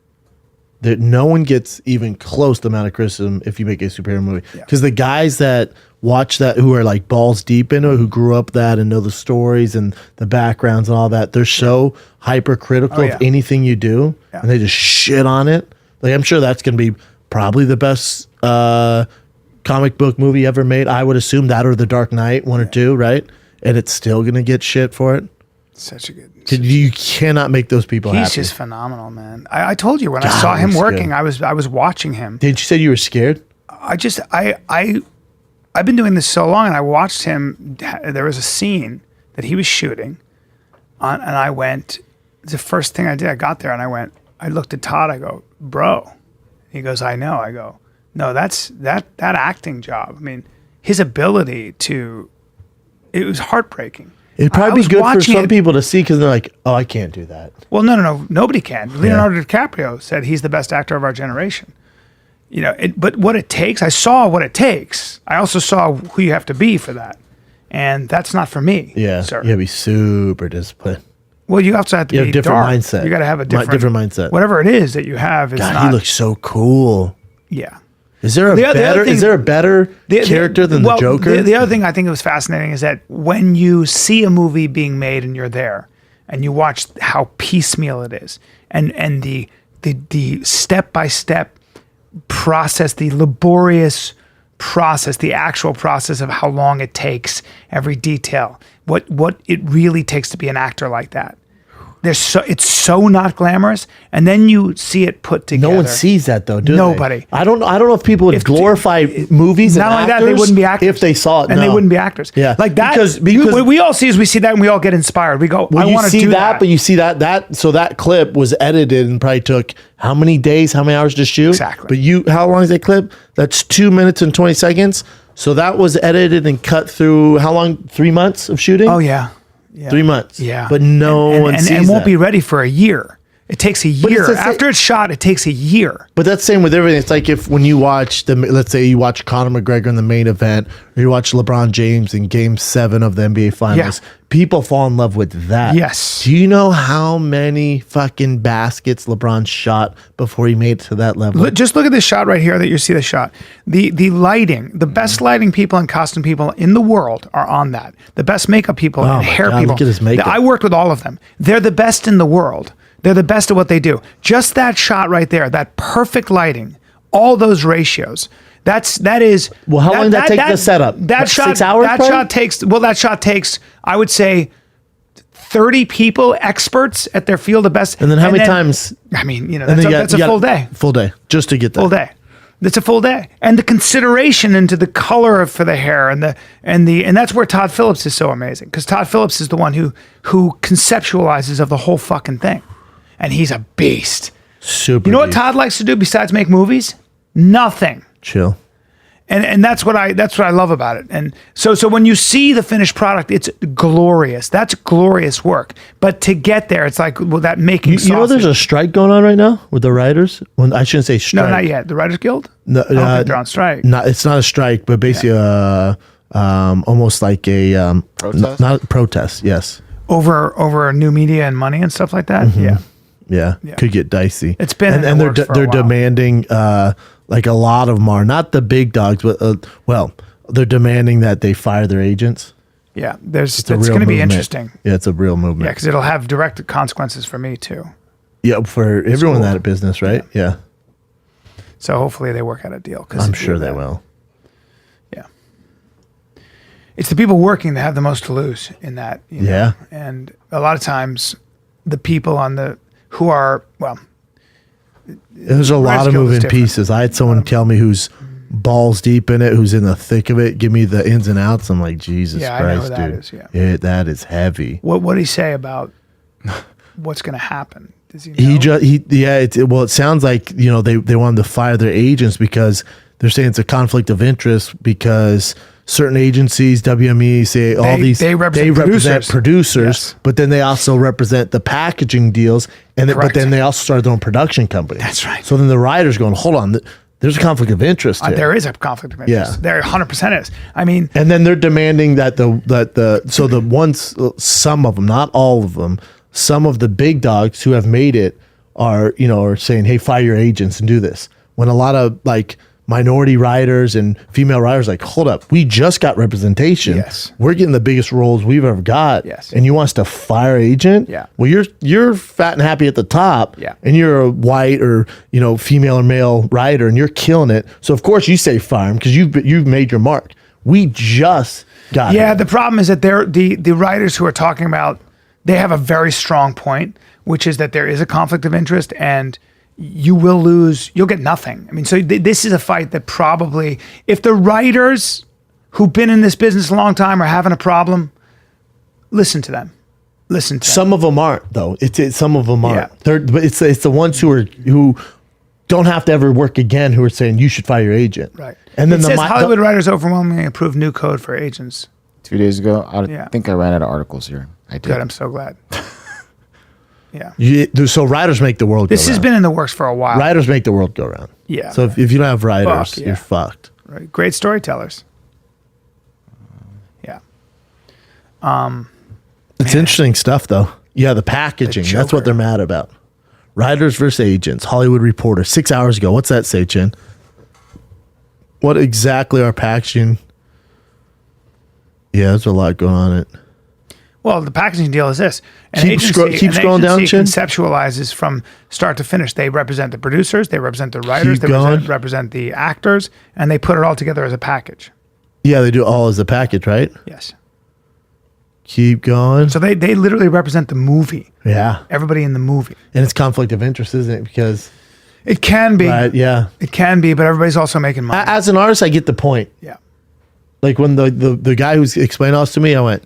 That no one gets even close to the amount of criticism if you make a superhero movie. Because the guys that watch that, who are like balls deep into it, who grew up that and know the stories and the backgrounds and all that, they're so hypercritical of anything you do, and they just shit on it. Like, I'm sure that's going to be probably the best comic book movie ever made. I would assume that, or The Dark Knight, one or two, right? And it's still going to get shit for it. Such a good. You cannot make those people He's happy. just phenomenal, man. I told you when I God, saw him he's working, good. I was watching him. Did you say you were scared? I've been doing this so long, and I watched him. There was a scene that he was shooting, and I went. The first thing I did, I got there, and I looked at Todd. I go, bro. He goes, I know. I go, no, that's that acting job. I mean, his ability to. It was heartbreaking. It'd I probably was be good for watching some it- people to see because they're like, oh, I can't do that. Well, no, nobody can. Leonardo DiCaprio said he's the best actor of our generation. You know, but what it takes, I saw what it takes. I also saw who you have to be for that. And that's not for me, Yeah. sir. You gotta be super disciplined. Well, you also have to You have be a different dark. mindset. You got to have a different mindset. Whatever it is that you have is God, not. he looks so cool. Yeah. Is there a The other better? thing- Is there a better character than the Joker? The other thing I think was fascinating is that when you see a movie being made and you're there, and you watch how piecemeal it is, and the step by step process, the laborious process, the actual process of how long it takes, every detail, what it really takes to be an actor like that. It's so not glamorous, and then you see it put together. No one sees that though, do Nobody. They? I don't know if people would glorify movies. Not and only actors that, they wouldn't be actors if they saw it, and they wouldn't be actors. Yeah, like that. because what we all see is we see that and we all get inspired. We go, I want to do that. But you see that. So that clip was edited and probably took how many days, how many hours to shoot? Exactly. But how long is that clip? That's 2 minutes and 20 seconds. So that was edited and cut through how long? 3 months of shooting? Oh yeah. 3 months. Yeah. But no one sees and won't that. be ready for a year. It takes a year. After it's shot, it takes a year. But that's the same with everything. It's like when you watch let's say you watch Conor McGregor in the main event, or you watch LeBron James in Game 7 of the NBA Finals. Yeah. People fall in love with that. Yes. Do you know how many fucking baskets LeBron shot before he made it to that level? Just look at this shot right here that you see the shot. The lighting, the best lighting people and costume people in the world are on that. The best makeup people and hair people. Look at his makeup. I worked with all of them. They're the best in the world. They're the best at what they do. Just that shot right there, that perfect lighting, all those ratios. That is. Well, how long did that take the setup? That shot. 6 hours. That shot takes. Well, that shot takes. I would say 30 people, experts at their field, the best. And then how many times? I mean, that's a full day. Full day just to get that. Full day. That's a full day, and the consideration into the color for the hair and that's where Todd Phillips is so amazing, because Todd Phillips is the one who conceptualizes of the whole fucking thing, and he's a beast. Super. You know what Todd likes to do besides make movies? Nothing. Chill. And that's what I love about it. And so when you see the finished product, it's glorious. That's glorious work. But to get there, it's like that making sausage. You know, there's a strike going on right now with the writers. Well, I shouldn't say strike. No, not yet. The Writers Guild? No, I don't think they're on strike. No, it's not a strike, but basically, almost like a Protest? Not protest. Yes. Over new media and money and stuff like that. Mm-hmm. Yeah. Yeah, could get dicey. It's been in and the works for a they're while. demanding like a lot of them are not the big dogs, but they're demanding that they fire their agents. Yeah, it's a real going to be movement. interesting. Yeah, it's a real movement. Yeah, because it'll have direct consequences for me too. Yeah, for everyone in that business, right? Yeah. So hopefully they work out a deal. I'm sure they will. Yeah. It's the people working that have the most to lose in that. You know? Yeah. And a lot of times, the people who are there's a lot of moving pieces. I had someone tell me who's balls deep in it, who's in the thick of it, give me the ins and outs. I'm like, Jesus Christ, I know who that dude. is, yeah. That is heavy. What did he say about what's going to happen? Does he know? It sounds like, they wanted to fire their agents because they're saying it's a conflict of interest because certain agencies, WME, say they represent producers, yes. But then they also represent the packaging deals, but then they also started their own production company. That's right. So then the writers going, hold on, there's a conflict of interest here. There is a conflict of interest. Yeah. There 100% is. I mean, and then they're demanding that the ones, some of them, not all of them, some of the big dogs who have made it are saying, hey, fire your agents and do this. When a lot of minority writers and female writers hold up, we just got representation. Yes. We're getting the biggest roles we've ever got. Yes. And you want us to fire agent? Yeah. Well, you're fat and happy at the top. Yeah. And you're a white or female or male writer and you're killing it. So of course you say fire him because you've made your mark. We just got him. The problem is that the writers who are talking about, they have a very strong point, which is that there is a conflict of interest and you will lose, you'll get nothing. I mean, so this is a fight that probably, if the writers who've been in this business a long time are having a problem, listen to them. Some of them aren't, though. Some of them aren't. But it's the ones who don't have to ever work again who are saying you should fire your agent. Right. And then it says Hollywood writers overwhelmingly approve new code for agents. 2 days ago, I think I ran out of articles here. I did. Good, I'm so glad. Yeah. So writers make the world go round. This has been in the works for a while. Writers make the world go round. Yeah. So if you don't have writers, you're fucked. Right. Great storytellers. Yeah. It's interesting stuff, though. Yeah, the packaging. That's what they're mad about. Writers versus agents. Hollywood Reporter. 6 hours ago. What's that say, Chin? What exactly are packaging? Yeah, there's a lot going on in it. Well, the packaging deal is this. Keep scrolling down, Chin. Conceptualizes from start to finish. They represent the producers, they represent the writers, they represent the actors, and they put it all together as a package. Yeah, they do all as a package, right? Yes. Keep going. So they literally represent the movie. Yeah. Everybody in the movie. And it's conflict of interest, isn't it? Because it can be. Right, yeah. It can be, but everybody's also making money. As an artist, I get the point. Yeah. Like when the guy who's explaining all this to me, I went,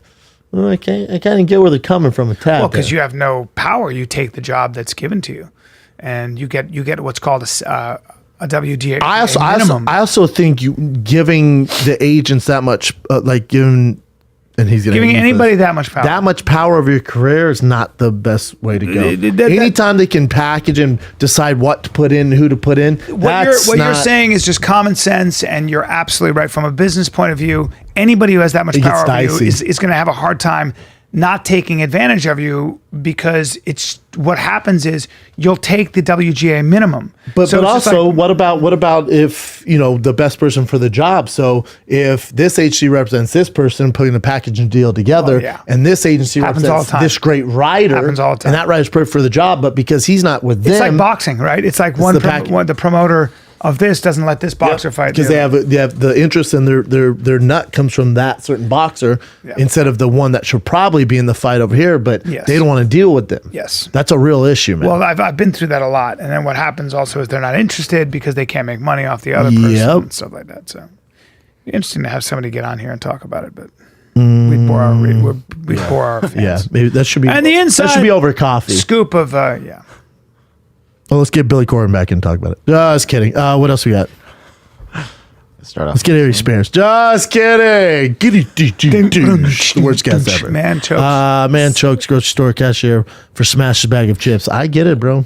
well, I kind of get where they're coming from a tad. Well, because you have no power. You take the job that's given to you, and you get what's called a WGA minimum. I also think you giving the agents that much, and he's giving anybody that much power. That much power over your career is not the best way to go. Anytime they can package and decide what to put in, who to put in, what you're saying is just common sense, and you're absolutely right. From a business point of view, anybody who has that much power over you is going to have a hard time not taking advantage of you, because it's what happens is you'll take the WGA minimum. But also, what about if the best person for the job? So if this agency represents this person, putting the package and deal together, and this agency represents this great writer, happens all the time. And that writer's perfect for the job, but because he's not with them, it's like boxing, right? It's like the promoter of this doesn't let this boxer fight, because they have the interest in their nut comes from that certain boxer instead of the one that should probably be in the fight over here, but they don't want to deal with them. Yes, that's a real issue, man. Well, I've been through that a lot, and then what happens also is they're not interested because they can't make money off the other person and stuff like that. So, it's interesting to have somebody get on here and talk about it, but we'd bore our fans. Yeah, maybe that should be. And the inside that should be over coffee. Scoop of Well, let's get Billy Corgan back and talk about it. Just kidding. What else we got? Let's get Harry Spears. Just kidding. The worst guest ever. Man chokes. Man chokes grocery store cashier for smashes bag of chips. I get it, bro.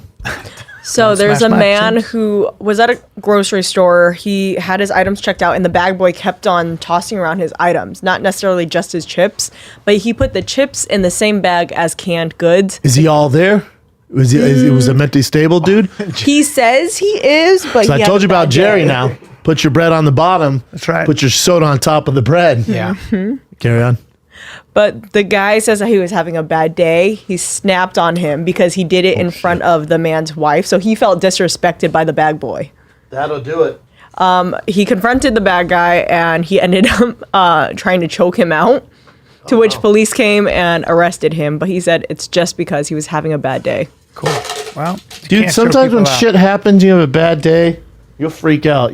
So there's a man who was at a grocery store. He had his items checked out, and the bag boy kept on tossing around his items, not necessarily just his chips, but he put the chips in the same bag as canned goods. Is he all there? Was a mentally stable dude? He says he is, but so I told you about Jerry now. Put your bread on the bottom. That's right. Put your soda on top of the bread. Yeah. Carry on. But the guy says that he was having a bad day. He snapped on him because he did it in front of the man's wife. So he felt disrespected by the bag boy. That'll do it. He confronted the bad guy, and he ended up trying to choke him out. To which police came and arrested him. But he said it's just because he was having a bad day. Cool. Well, dude, sometimes when shit happens, you have a bad day, you'll freak out,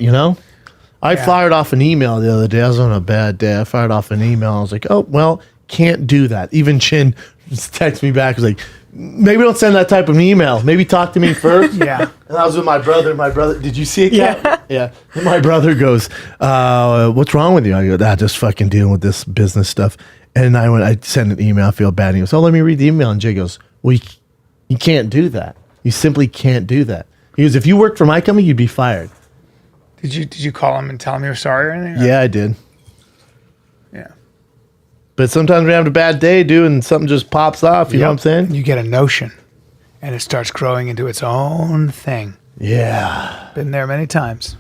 I fired off an email the other day. I was on a bad day. I fired off an email. I was like, oh, well, can't do that. Even Chin just texted me back. He was like, maybe don't send that type of email. Maybe talk to me first. Yeah. And I was with my brother. My brother, did you see it? Yeah. And my brother goes, what's wrong with you? I go, just fucking dealing with this business stuff. And I sent an email. I feel bad. And he goes, let me read the email. And Jay goes, well, you can't do that. You simply can't do that. He goes, if you worked for my company, you'd be fired. Did you call him and tell him you were sorry or anything? Yeah, I did. Yeah. But sometimes we have a bad day, dude, and something just pops off. You know what I'm saying? You get a notion, and it starts growing into its own thing. Yeah. Been there many times.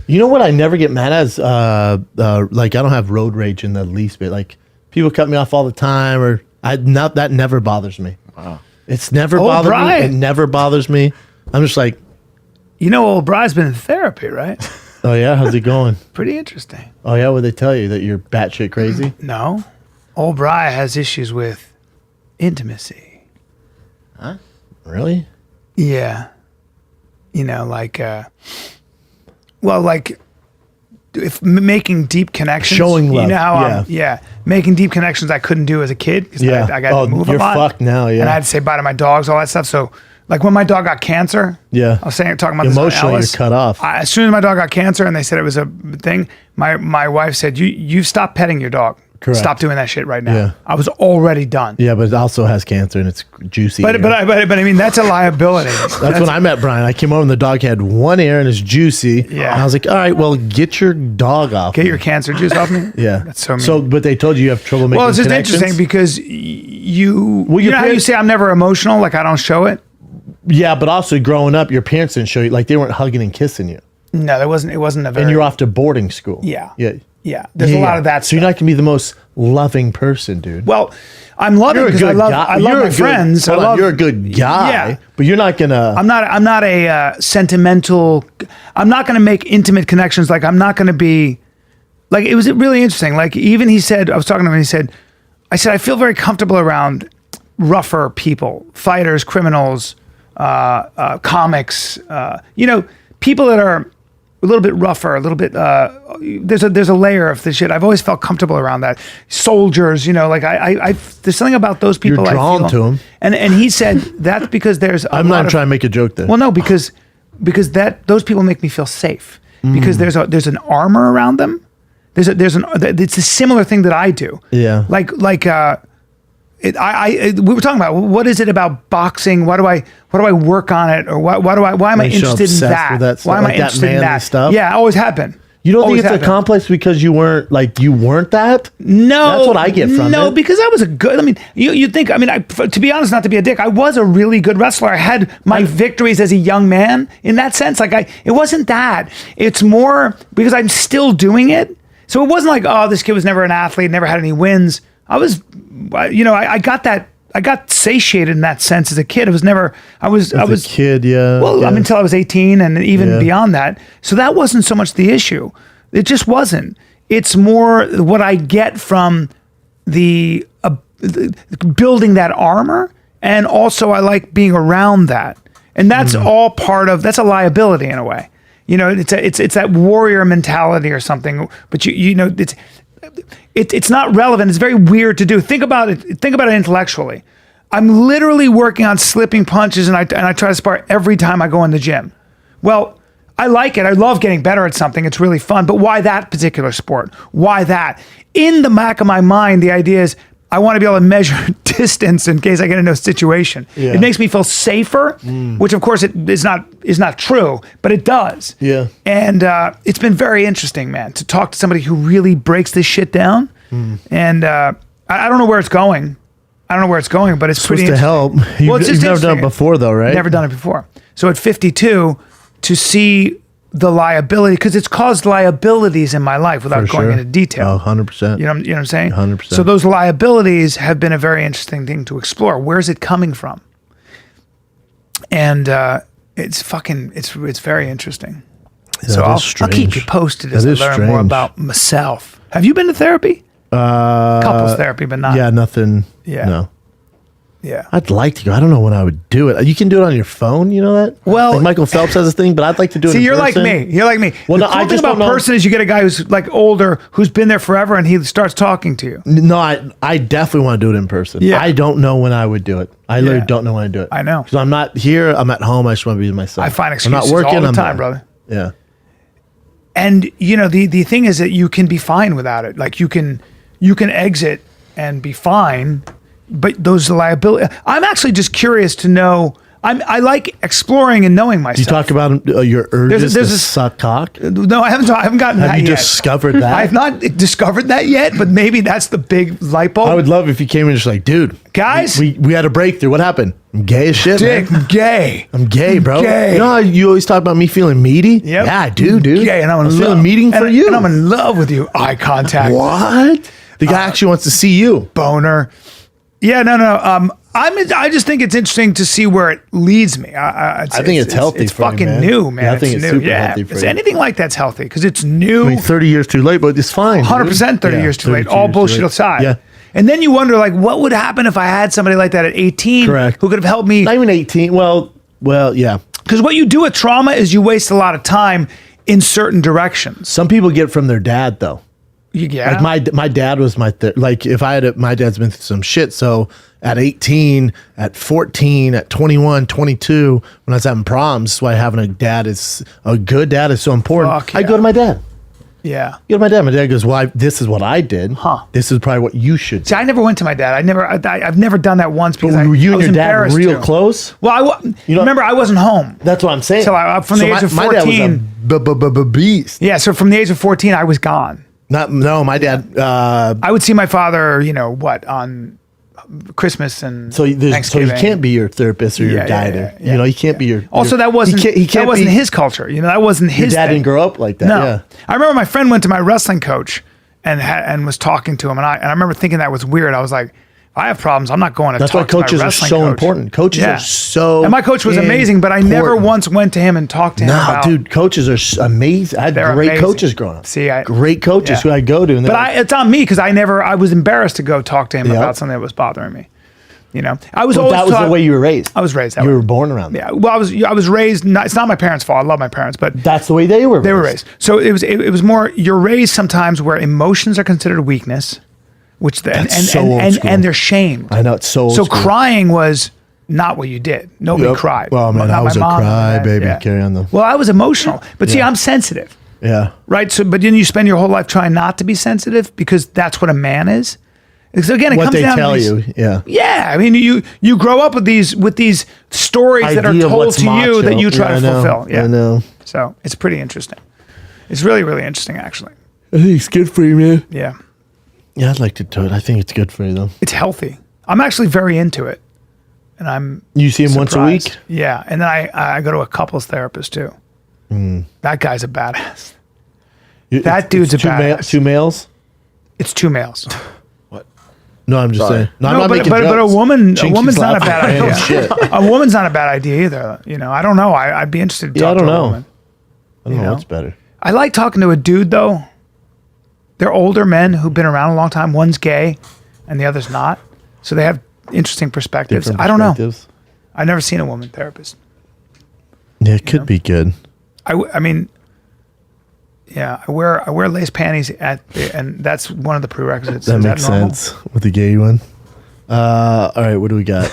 You know what I never get mad at is, I don't have road rage in the least bit. Like, people cut me off all the time, or that never bothers me. Wow. It's never bothered me. It never bothers me. I'm just like, old Bryan's been in therapy, right? Oh yeah, how's it going? Pretty interesting. Oh yeah, what they tell you that you're batshit crazy? No, old Bryan has issues with intimacy. Huh? Really? Yeah. If making deep connections, showing love. You know how making deep connections I couldn't do as a kid because I got to move a lot. You're fucked now, yeah. And I had to say bye to my dogs, all that stuff. So, like when my dog got cancer, I was talking about emotionally, this on Ellis, you're cut off. As soon as my dog got cancer and they said it was a thing, my wife said, "You've stopped petting your dog. Correct. Stop doing that shit right now." Yeah. I was already done. Yeah, but it also has cancer and it's juicy. But I mean that's a liability. That's when I met Bryan. I came over and the dog had one ear and it's juicy. Yeah. And I was like, all right, well, get your dog off. Get your cancer juice off me. Yeah. That's so mean. So, but they told you have trouble making connections? Well, it's just interesting because you know how you say I'm never emotional, like I don't show it? Yeah, but also growing up, your parents didn't show you, like they weren't hugging and kissing you. No, it wasn't a very... And you're off to boarding school. Yeah. Yeah. Yeah. There's a lot of that So stuff. you're not going to be the most loving person, dude. Well, I'm loving because I love my friends. You're a good guy, but you're not going to... I'm not a sentimental... I'm not going to make intimate connections. Like, I'm not going to be... Like, it was really interesting. Like, even he said... I was talking to him and he said, I said, I feel very comfortable around rougher people, fighters, criminals, comics, people that are a little bit rougher, a little bit, there's a layer of this shit. I've always felt comfortable around that. Soldiers, like there's something about those people. You're drawn to them. And he said that's because there's I'm not trying to make a joke there. Well, no, because those people make me feel safe because there's an armor around them. It's a similar thing that I do. Yeah. We were talking about what is it about boxing? Why do I work on it? Or why am I interested in that? Why am I interested in that stuff? Yeah, I always have been. You don't think it's a complex because you weren't that? No, that's what I get from it. No, because I was a good. I mean, you think? I mean, to be honest, not to be a dick, I was a really good wrestler. I had my victories as a young man in that sense. It wasn't that. It's more because I'm still doing it. So it wasn't like, oh, this kid was never an athlete, never had any wins. I was, I got that. I got satiated in that sense as a kid. It was never. I was a kid, yeah. Well, yeah. I mean, until I was 18, and even beyond that. So that wasn't so much the issue. It just wasn't. It's more what I get from the building that armor, and also I like being around that, and that's all part of. That's a liability in a way. It's that warrior mentality or something. But it's not relevant. It's very weird to do. Think about it intellectually. I'm literally working on slipping punches, and I try to spar every time I go in the gym. Well, I like it. I love getting better at something. It's really fun. But why that particular sport? Why that? In the back of my mind, the idea is I want to be able to measure distance in case I get into a situation. Yeah. It makes me feel safer, which of course it is not true, but it does. Yeah. And it's been very interesting, man, to talk to somebody who really breaks this shit down. And I don't know where it's going. But it's pretty supposed to help. You've never done it before, though, right? Never done it before. So at 52, to see the liability, because it's caused liabilities in my life without going into detail. 100%. You know what I'm saying? 100%. So those liabilities have been a very interesting thing to explore. Where's it coming from? And it's very interesting. Yeah, so I'll keep you posted as I learn more about myself. Have you been to therapy? Couples therapy, but not. Yeah, nothing. Yeah. No. Yeah. I'd like to go. I don't know when I would do it. You can do it on your phone, you know that? Well, like Michael Phelps has a thing, but I'd like to do it in you're person. You're like me. Well, the cool thing about person is you get a guy who's like older, who's been there forever, and he starts talking to you. No, I definitely want to do it in person. Yeah. I don't know when I would do it. I literally don't know when I do it. I know. Because I'm not here. I'm at home. I just want to be with myself. I find excuses I'm not working, all the time, brother. Yeah. And the thing is that you can be fine without it. Like you can exit and be fine. But those liability, I'm actually just curious to know. I like exploring and knowing myself. Do you talk about your urges to suck cock? No, I haven't gotten that yet. Have you discovered that? I have not discovered that yet, but maybe that's the big light bulb. I would love if you came in just like, dude, guys, we had a breakthrough. What happened? I'm gay as shit, Dick, man. I'm gay. I'm gay, bro. Gay. You know how you always talk about me feeling meaty? Yep. Yeah, I do, dude. Gay, and I'm feeling meeting for you. And I'm in love with you. Eye contact. What? The guy actually wants to see you. Boner. Yeah, no. I just think it's interesting to see where it leads me. I think it's healthy. It's for fucking you, man. new, man. Yeah, I think it's new. super healthy for you. Anything like that's healthy because it's new. I mean, 30 years too late, but it's fine. 100% 30 years too late. All bullshit aside. Yeah. And then you wonder, like, what would happen if I had somebody like that at 18 Correct. who could have helped me? Not even 18. Well, yeah. Because what you do with trauma is you waste a lot of time in certain directions. Some people get from their dad, though. Yeah. Like my dad was like if I had my dad's been through some shit. So at 18, at 14, at 21, 22, when I was having problems, that's why having a good dad is so important. Fuck yeah. I go to my dad. Yeah. You know, my dad goes, well, this is what I did. Huh. This is probably what you should do. See, I never went to my dad. I've never done that once because were you I and was your dad embarrassed real to. close? Well, remember, I wasn't home. That's what I'm saying. So from the age of 14. My dad was a beast. Yeah, so from the age of 14, I was gone. My dad. I would see my father, on Christmas and Thanksgiving. So he can't be your therapist or your guide. Yeah. He can't be your. Also, that wasn't that wasn't his culture. That wasn't his. Your dad thing. didn't grow up like that. No, yeah. I remember my friend went to my wrestling coach and was talking to him, and I remember thinking that was weird. I was like, I have problems. I'm not going to That's talk why coaches to my are wrestling so coach. important. Coaches are so And my coach was amazing, but I never important. once went to him and talked to him about. Dude, coaches are amazing. I had They're great amazing. coaches growing up. See, great coaches who I go to. And but it's on me because I was embarrassed to go talk to him about something that was bothering me. You know, I was always that was taught, the way you were raised. I was raised that way. You were born around that. Yeah. Well, I was raised. It's not my parents' fault. I love my parents, but that's the way they were raised. They were raised. So it was more. You're raised sometimes where emotions are considered weakness, which and they're shamed. I know, it's so old So school. crying was not what you did. Nobody cried. Well, man, Not I was my a mom, cry not baby. dad. Carry on though. Well, I was emotional, but see, I'm sensitive. Yeah. Right. So, but then you spend your whole life trying not to be sensitive because that's what a man is. So again, it What comes they down tell to these, you, yeah. Yeah, I mean, you grow up with these stories that are Idea of told what's to you macho. that you try Yeah, to I know. fulfill. Yeah, I know. So it's pretty interesting. It's really, really interesting, actually. I think it's good for you, man. Yeah. Yeah, I'd like to do it. I think it's good for you, though. It's healthy. I'm actually very into it, and I'm. You see him surprised. once a week? Yeah, and then I go to a couples therapist too. That guy's a badass. That dude's a badass. Two males? It's two males. No, I'm just saying. No, I'm not making but a jokes. woman's Chinky's not a laughing. bad idea. Shit. A woman's not a bad idea either. You know, I don't know. I'd be interested to Yeah, I talk don't to a know. woman. I don't know what's better. I like talking to a dude though. They're older men who've been around a long time. One's gay, and the other's not. So they have interesting perspectives. Different I don't know. perspectives. I've never seen a woman therapist. Yeah, it could be good. I mean, yeah, I wear lace panties and that's one of the prerequisites. That Is makes normal? sense with the gay one. All right, what do we got?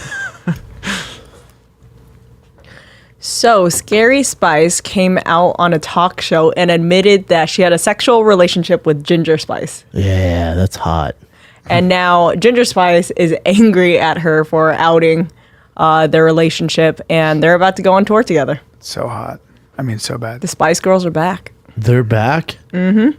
So, Scary Spice came out on a talk show and admitted that she had a sexual relationship with Ginger Spice. Yeah, that's hot. And now Ginger Spice is angry at her for outing their relationship, and they're about to go on tour together. So hot. I mean, so bad. The Spice Girls are back. They're back? Mm-hmm.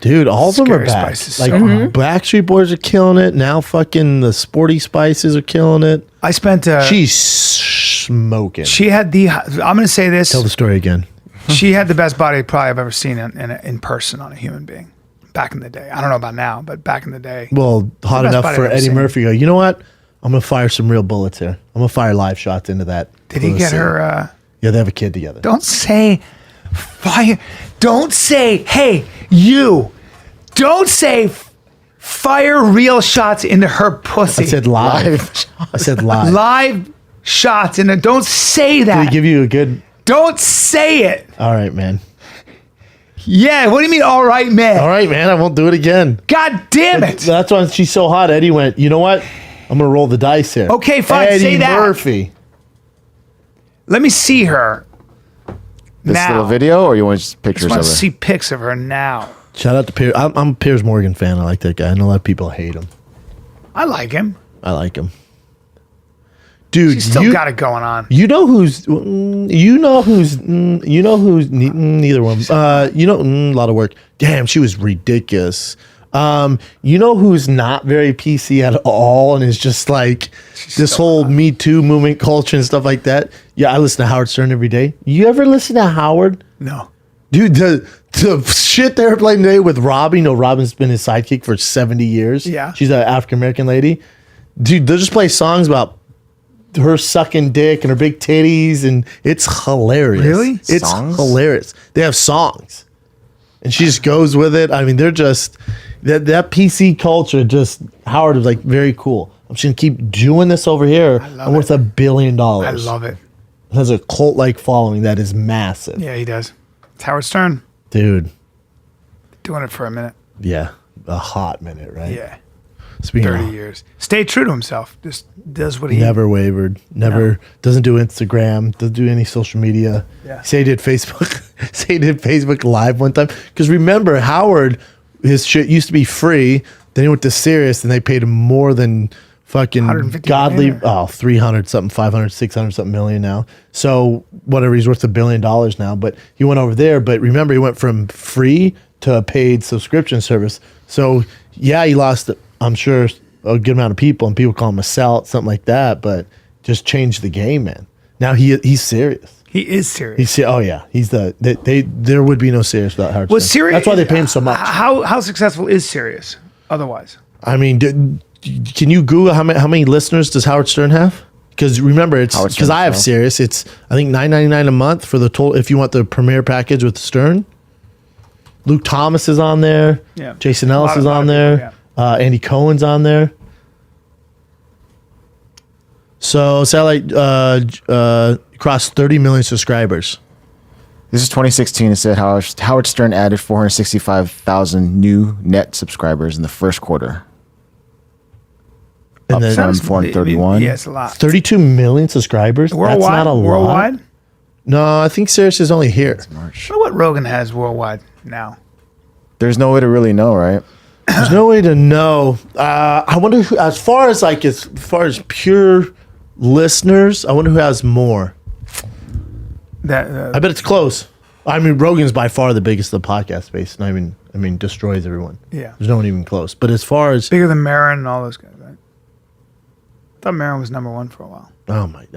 Dude, all of them are Scary back. Spice is Like, so hot. Backstreet Boys are killing it. Now fucking the Sporty Spices are killing it. I spent. She's smoking. She had I'm going to say this. Tell the story again. She had the best body probably I've ever seen in person on a human being. Back in the day. I don't know about now, but back in the day. Well, hot the best enough body for I've ever Eddie seen. Murphy to go, you know what? I'm going to fire some real bullets here. I'm going to fire live shots into that. Did he get pussy." her? Yeah, they have a kid together. Don't say fire. Don't say, hey, you. Don't say fire real shots into her pussy. I said live. I said live. Live shots into. Don't say Did that. he give you a good... Don't say it. All right, man. Yeah. What do you mean? All right, man. All right, man. I won't do it again. God damn it. That's why she's so hot. Eddie went, you know what? I'm going to roll the dice here. Okay, fine, Eddie say that. Murphy. Let me see her. This now. little video, or you want just I pictures just of want her? to see pics of her now. Shout out to Piers. I'm a Piers Morgan fan. I like that guy. I know a lot of people hate him. I like him. I like him. Dude, She's still got it going on. You know who's neither one. A lot of work. Damn, she was ridiculous. You know who's not very PC at all and is just like this whole Me Too movement culture and stuff like that. Yeah, I listen to Howard Stern every day. You ever listen to Howard? No. Dude, the shit they were playing today with Robbie. You know, Robin's been his sidekick for 70 years. Yeah. She's an African-American lady. Dude, they'll just play songs about her sucking dick and her big titties, and it's hilarious. Really? It's Songs? hilarious. They have songs. And she just goes with it. I mean, they're just... That PC culture, just... Howard was like, very cool. I'm just going to keep doing this over here. I'm worth $1 billion. I love it. Has a cult-like following that is massive. Yeah, he does. It's Howard Stern. Dude. Doing it for a minute. Yeah. A hot minute, right? Yeah. Speaking 30 of, years. Stay true to himself. Just does what he... never wavered. Never. Doesn't do Instagram. Doesn't do any social media. Yeah. Say he did Facebook. Say he did Facebook Live one time. Because remember, Howard, his shit used to be free. Then he went to Sirius and they paid him more than fucking 150 godly... million. 300 something, 500, 600 something million now. So whatever, he's worth $1 billion now. But he went over there. But remember, he went from free to a paid subscription service. So yeah, he lost... I'm sure a good amount of people, and people call him a sell, something like that, but just changed the game, man. Now he's serious. He is serious. Oh yeah, he's there would be no Sirius without Howard Was Stern. Sirius... That's why they pay him so much. How successful is Sirius otherwise? I mean, Can you Google how many listeners does Howard Stern have? Because remember, it's because I have Sirius. It's I think $9.99 a month for the total. If you want the premier package with Stern, Luke Thomas is on there. Yeah. Jason Ellis is on there. Andy Cohen's on there. So Satellite crossed 30 million subscribers. This is 2016. It said Howard Stern added 465,000 new net subscribers in the first quarter. And then from 431. Yeah, it's a lot. 32 million subscribers. Worldwide? That's not a lot. Worldwide? No, I think Sirius is only here. I wonder what Rogan has worldwide now. There's no way to really know, right? There's no way to know. I wonder who, as far as pure listeners, I wonder who has more. I bet it's close. I mean, Rogan's by far the biggest of the podcast space, and I mean, destroys everyone. Yeah. There's no one even close. But as far as bigger than Maron and all those guys, right? I thought Maron was number one for a while. Oh my!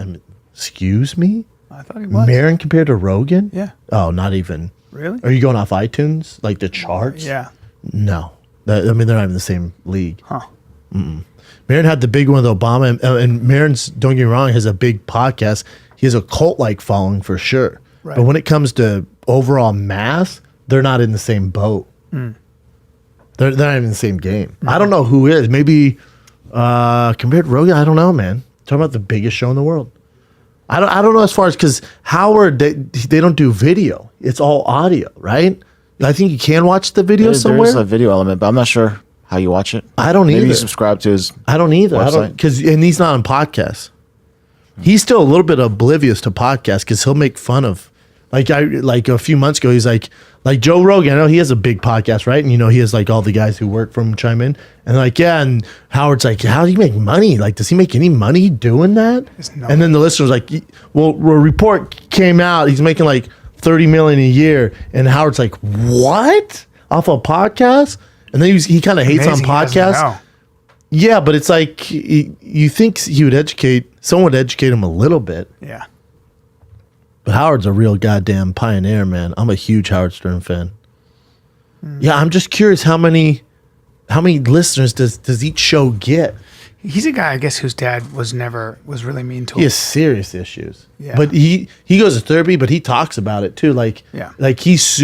Excuse me. I thought he was. Maron compared to Rogan? Yeah. Oh, not even. Really? Are you going off iTunes, like the charts? Yeah. No. I mean, they're not even the same league. Huh. Maron had the big one with Obama, and Maron's, don't get me wrong, has a big podcast. He has a cult-like following for sure. Right. But when it comes to overall mass, they're not in the same boat. They're not even in the same game. I don't know who is. Maybe compared to Rogan, I don't know, man. Talking about the biggest show in the world. I don't know as far as, because Howard, they don't do video. It's all audio, right? I think you can watch the video somewhere. There's a video element, but I'm not sure how you watch it. I don't either. Maybe you subscribe to his I don't either. website. And he's not on podcasts. He's still a little bit oblivious to podcasts because he'll make fun of, like a few months ago, he's like Joe Rogan. I know he has a big podcast, right? And he has like all the guys who work for him chime in, and like, yeah. And Howard's like, how do you make money? Like, does he make any money doing that? And then the listener's like, well, a report came out. He's making like 30 million a year, and Howard's like, what? Off a podcast? And then he kind of hates on podcasts. Yeah, but it's like you think someone would educate him a little bit. Yeah. But Howard's a real goddamn pioneer, man. I'm a huge Howard Stern fan. Yeah, I'm just curious how many listeners does each show get? He's a guy, I guess, whose dad was really mean to him. He has serious issues. Yeah. But he goes to therapy, but he talks about it too. Like, yeah. Like he's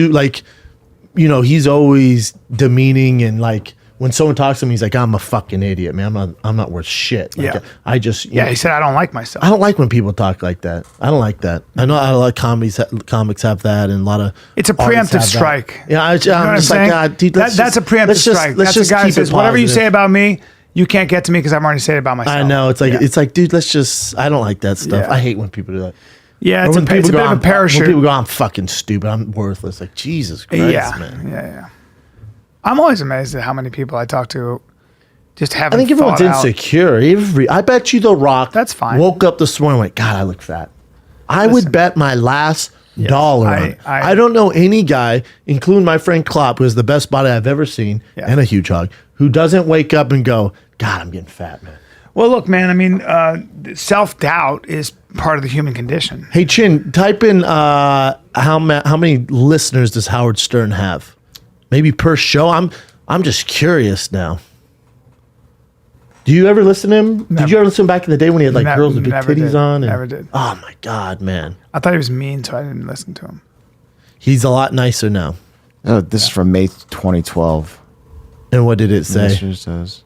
always demeaning, and like when someone talks to him, he's like, I'm a fucking idiot, man. I'm not worth shit. Like, yeah. He said, I don't like myself. I don't like when people talk like that. I don't like that. I know a lot of comics have that, and a lot of it's a preemptive strike. Yeah, I'm just like, God, dude, that's a preemptive strike. That's a guy who says, whatever you say about me, you can't get to me because I've already said it about myself. I know. It's like, dude, I don't like that stuff. Yeah. I hate when people do that. Yeah, it's a bit of a parachute. When people go, I'm fucking stupid, I'm worthless. Like, Jesus Christ, man. Yeah. I'm always amazed at how many people I talk to just haven't. I think everyone's insecure. I bet you The Rock woke up this morning and went, God, I look fat. I would bet my last dollar on it. I don't know any guy, including my friend Klopp, who has the best body I've ever seen, and a huge hog, who doesn't wake up and go, God, I'm getting fat, man. Well, look, man, I mean, self-doubt is part of the human condition. Hey, Chin, type in how many listeners does Howard Stern have? Maybe per show? I'm just curious now. Do you ever listen to him? Never. Did you ever listen back in the day when he had like girls with big titties on? Never did. Oh my God, man. I thought he was mean, so I didn't listen to him. He's a lot nicer now. Oh, this is from May 2012. And what did it say? Says.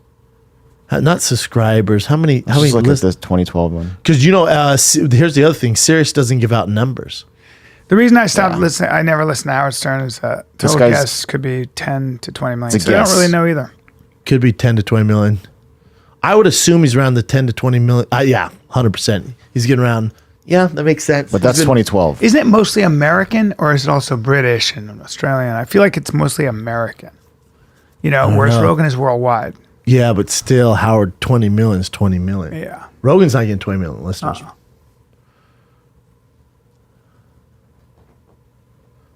Not subscribers. How many look at this 2012 one. Because here's the other thing. Sirius doesn't give out numbers. The reason I stopped listening, I never listened to Howard Stern, is that total guess could be 10 to 20 million. So I don't really know either. Could be 10 to 20 million. I would assume he's around the 10 to 20 million. Yeah, 100%. He's getting around. Yeah, that makes sense. But that's 2012. Isn't it mostly American, or is it also British and Australian? I feel like it's mostly American. Whereas Rogan is worldwide. Yeah, but still, Howard, 20 million is 20 million. Yeah. Rogan's not getting 20 million listeners.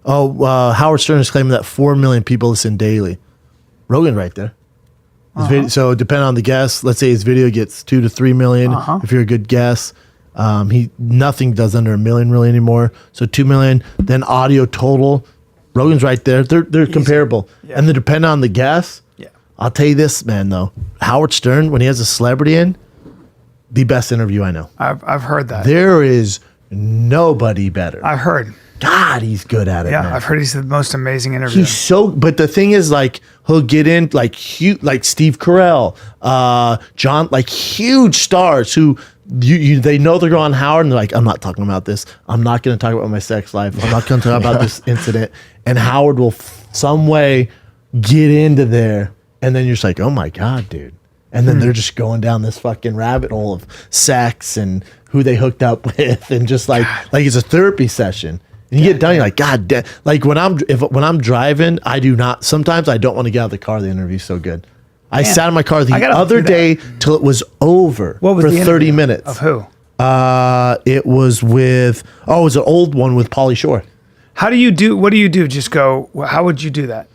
Howard Stern is claiming that 4 million people listen daily. Rogan right there. So depending on the guest, let's say his video gets 2 to 3 million. If you're a good guest, nothing does under 1 million really anymore. So 2 million. Then audio total, Rogan's right there. They're comparable. Yeah. And then depending on the guest, I'll tell you this, man, though. Howard Stern, when he has a celebrity in, the best interview I know. I've heard that. There is nobody better. I've heard. God, he's good at it, Yeah, man. I've heard he's the most amazing interviewer. He's so, but the thing is, like, he'll get in like huge, like Steve Carell, John, like huge stars who they know they're going on Howard, and they're like, I'm not talking about this. I'm not going to talk about my sex life. I'm not going to talk about this incident. And Howard will some way get into there, and then you're just like, oh my God, dude. And then they're just going down this fucking rabbit hole of sex and who they hooked up with, and just like it's a therapy session. And you get done, you're like, God damn. Like when I'm driving, I do not. Sometimes I don't want to get out of the car. The interview's so good. I sat in my car the other day till it was over for 30 minutes. Of who? It was with it was an old one with Pauly Shore. How do you do? What do you do? Just go. How would you do that?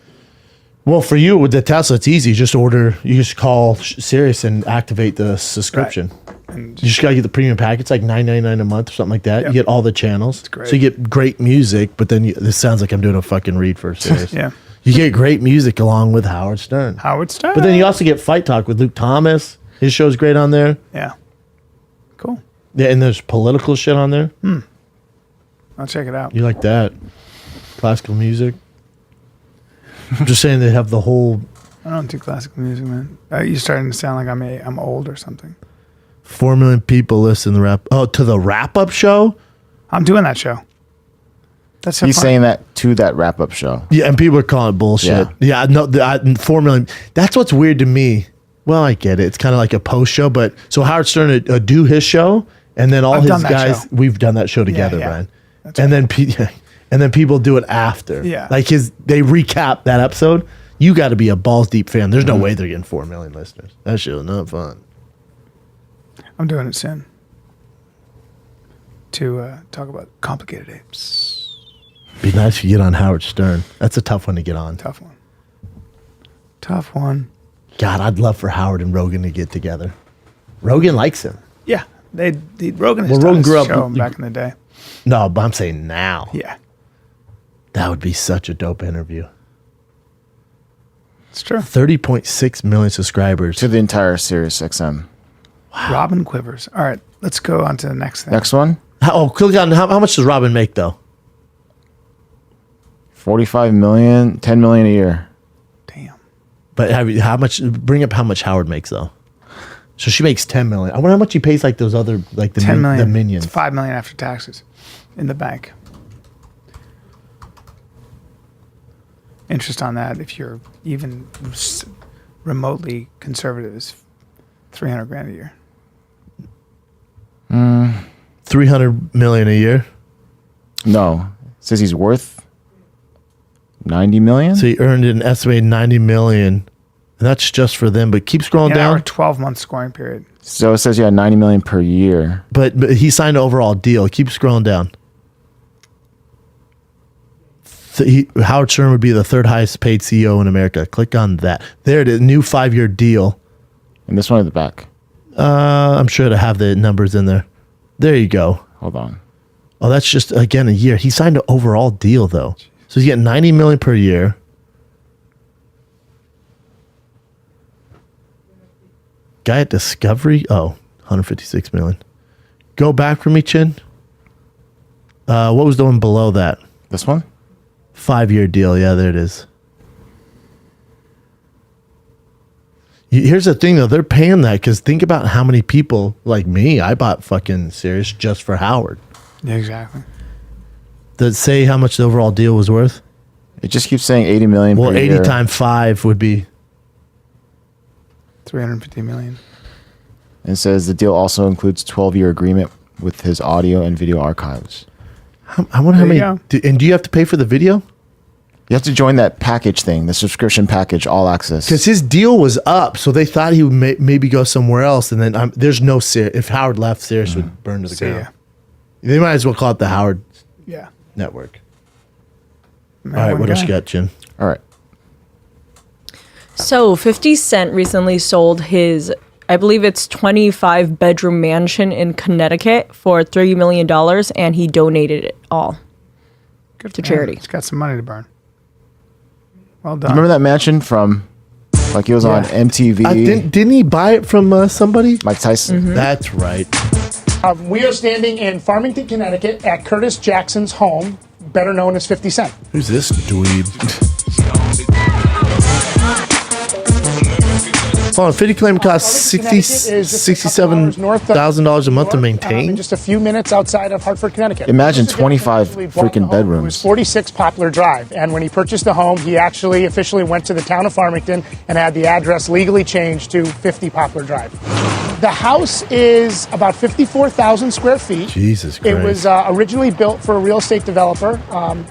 Well, for you with the Tesla, it's easy. You just call Sirius and activate the subscription. Right. You just gotta get the premium pack. It's like $9.99 a month or something like that. Yep. You get all the channels. It's great. So you get great music, but then this sounds like I'm doing a fucking read for Sirius. Yeah. You get great music along with Howard Stern. Howard Stern. But then you also get Fight Talk with Luke Thomas. His show's great on there. Yeah. Cool. Yeah, and there's political shit on there. I'll check it out. You like that? Classical music. I'm just saying they have the whole. I don't do classical music, man. You're starting to sound like I'm old or something. 4 million people listen to the wrap-up show. I'm doing that show. That's so He's funny. saying that to that wrap-up show. Yeah, and people are calling it bullshit. Yeah, no, 4 million. That's what's weird to me. Well, I get it. It's kind of like a post show, but so Howard Stern would do his show, and then all his guys. Show. We've done that show together, yeah. Brian. That's and right. then people do it after. Yeah, like they recap that episode. You got to be a balls deep fan. There's no way they're getting 4 million listeners. That shit was not fun. I'm doing it soon. To talk about complicated apes. Be nice if you get on Howard Stern. That's a tough one to get on. Tough one. God, I'd love for Howard and Rogan to get together. Rogan likes him. Yeah, Rogan. Rogan grew up show back in the day. No, but I'm saying now. Yeah, that would be such a dope interview. It's true. 30.6 million subscribers to the entire Sirius XM. Wow. Robin Quivers. All right, let's go on to the next thing. Next one. Click on how much does Robin make though? 45 million, 10 million a year. Damn. But how much? Bring up how much Howard makes though. So she makes 10 million. I wonder how much he pays like those other like the 10 million. The minions. It's 5 million after taxes in the bank. Interest on that, if you're even remotely conservative, is $300,000 a year. 300 million a year. No, it says he's worth 90 million. So he earned an estimated 90 million, and that's just for them. But keep scrolling down. 12-month scoring period. So it says 90 million per year. But he signed an overall deal. Keep scrolling down. Howard Stern would be the third highest paid CEO in America. Click on that. There it is. New 5-year deal. And this one at the back. I'm sure to have the numbers in there. There you go. Hold on. Oh, that's just again a year. He signed an overall deal though, so he's getting 90 million per year. Guy at Discovery, 156 million. Go back for me, Chin. What was the one below that? This one? 5-year deal. Yeah, there it is. Here's the thing, though. They're paying that because think about how many people like me. I bought fucking Sirius just for Howard. Yeah, exactly. Does it say how much the overall deal was worth? It just keeps saying 80 million well, per 80 year. times 5 would be 350 million. And it says the deal also includes 12-year agreement with his audio and video archives. I wonder how many. Go. And do you have to pay for the video? You have to join that package thing, the subscription package, all access. Because his deal was up, so they thought he would maybe go somewhere else. And then there's no Sirius. If Howard left, Sirius would burn to the ground. They might as well call it the Howard Network. All right, what else you got, Jim? All right. So 50 Cent recently sold his, I believe it's 25-bedroom mansion in Connecticut for $30 million, and he donated it all to charity. He's got some money to burn. Well done. Remember that mansion from Like he was on MTV. Didn't he buy it from somebody? Mike Tyson. That's right. We are standing in Farmington, Connecticut at Curtis Jackson's home, better known as 50 Cent. Who's this dweeb? Hold on, 50 claim costs $67,000 a month to maintain. Just a few minutes outside of Hartford, Connecticut. Imagine 25 freaking bedrooms. It was 46 Poplar Drive, and when he purchased the home, he actually officially went to the town of Farmington and had the address legally changed to 50 Poplar Drive. The house is about 54,000 square feet. Jesus Christ. It was originally built for a real estate developer,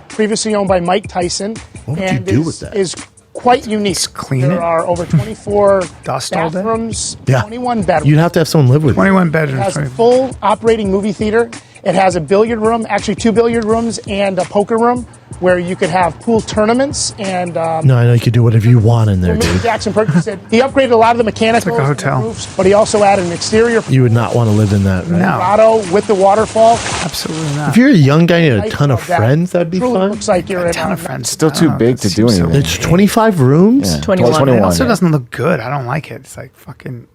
previously owned by Mike Tyson. What would you do with that? Is quite unique. There are over 24 bathrooms, 21 bedrooms. You'd have to have someone live with you. 21 bedrooms. It has a full operating movie theater. It has a billiard room, actually 2 billiard rooms and a poker room where you could have pool tournaments and. No, I know you could do whatever you want in there, Mr. dude. Jackson purchased it. He upgraded a lot of the mechanicals, It's like a hotel. roofs, but he also added an exterior. You would not want to live in that, right? No. Grotto with the waterfall. Absolutely not. If you're a young guy and a ton of friends, that'd be Truly fun. looks like you're A in ton of friends. Still too big to do anything. It's 25 rooms? Yeah. 21. It also doesn't look good. I don't like it. It's like fucking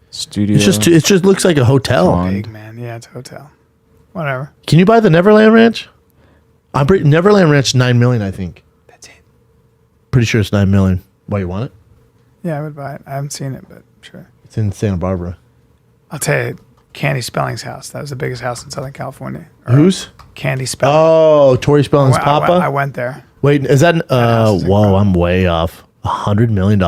Studio. It just looks like a hotel. big, man. Yeah, it's a hotel. Whatever. Can you buy the Neverland Ranch? Neverland Ranch, $9 million, I think. That's it. Pretty sure it's $9 million. Why, you want it? Yeah, I would buy it. I haven't seen it, but sure. It's in Santa Barbara. I'll tell you, Candy Spelling's house. That was the biggest house in Southern California. Whose? Candy Spelling. Oh, Tori Spelling's papa? I went there. Wait, is that... house is whoa, I'm way off. $100 million?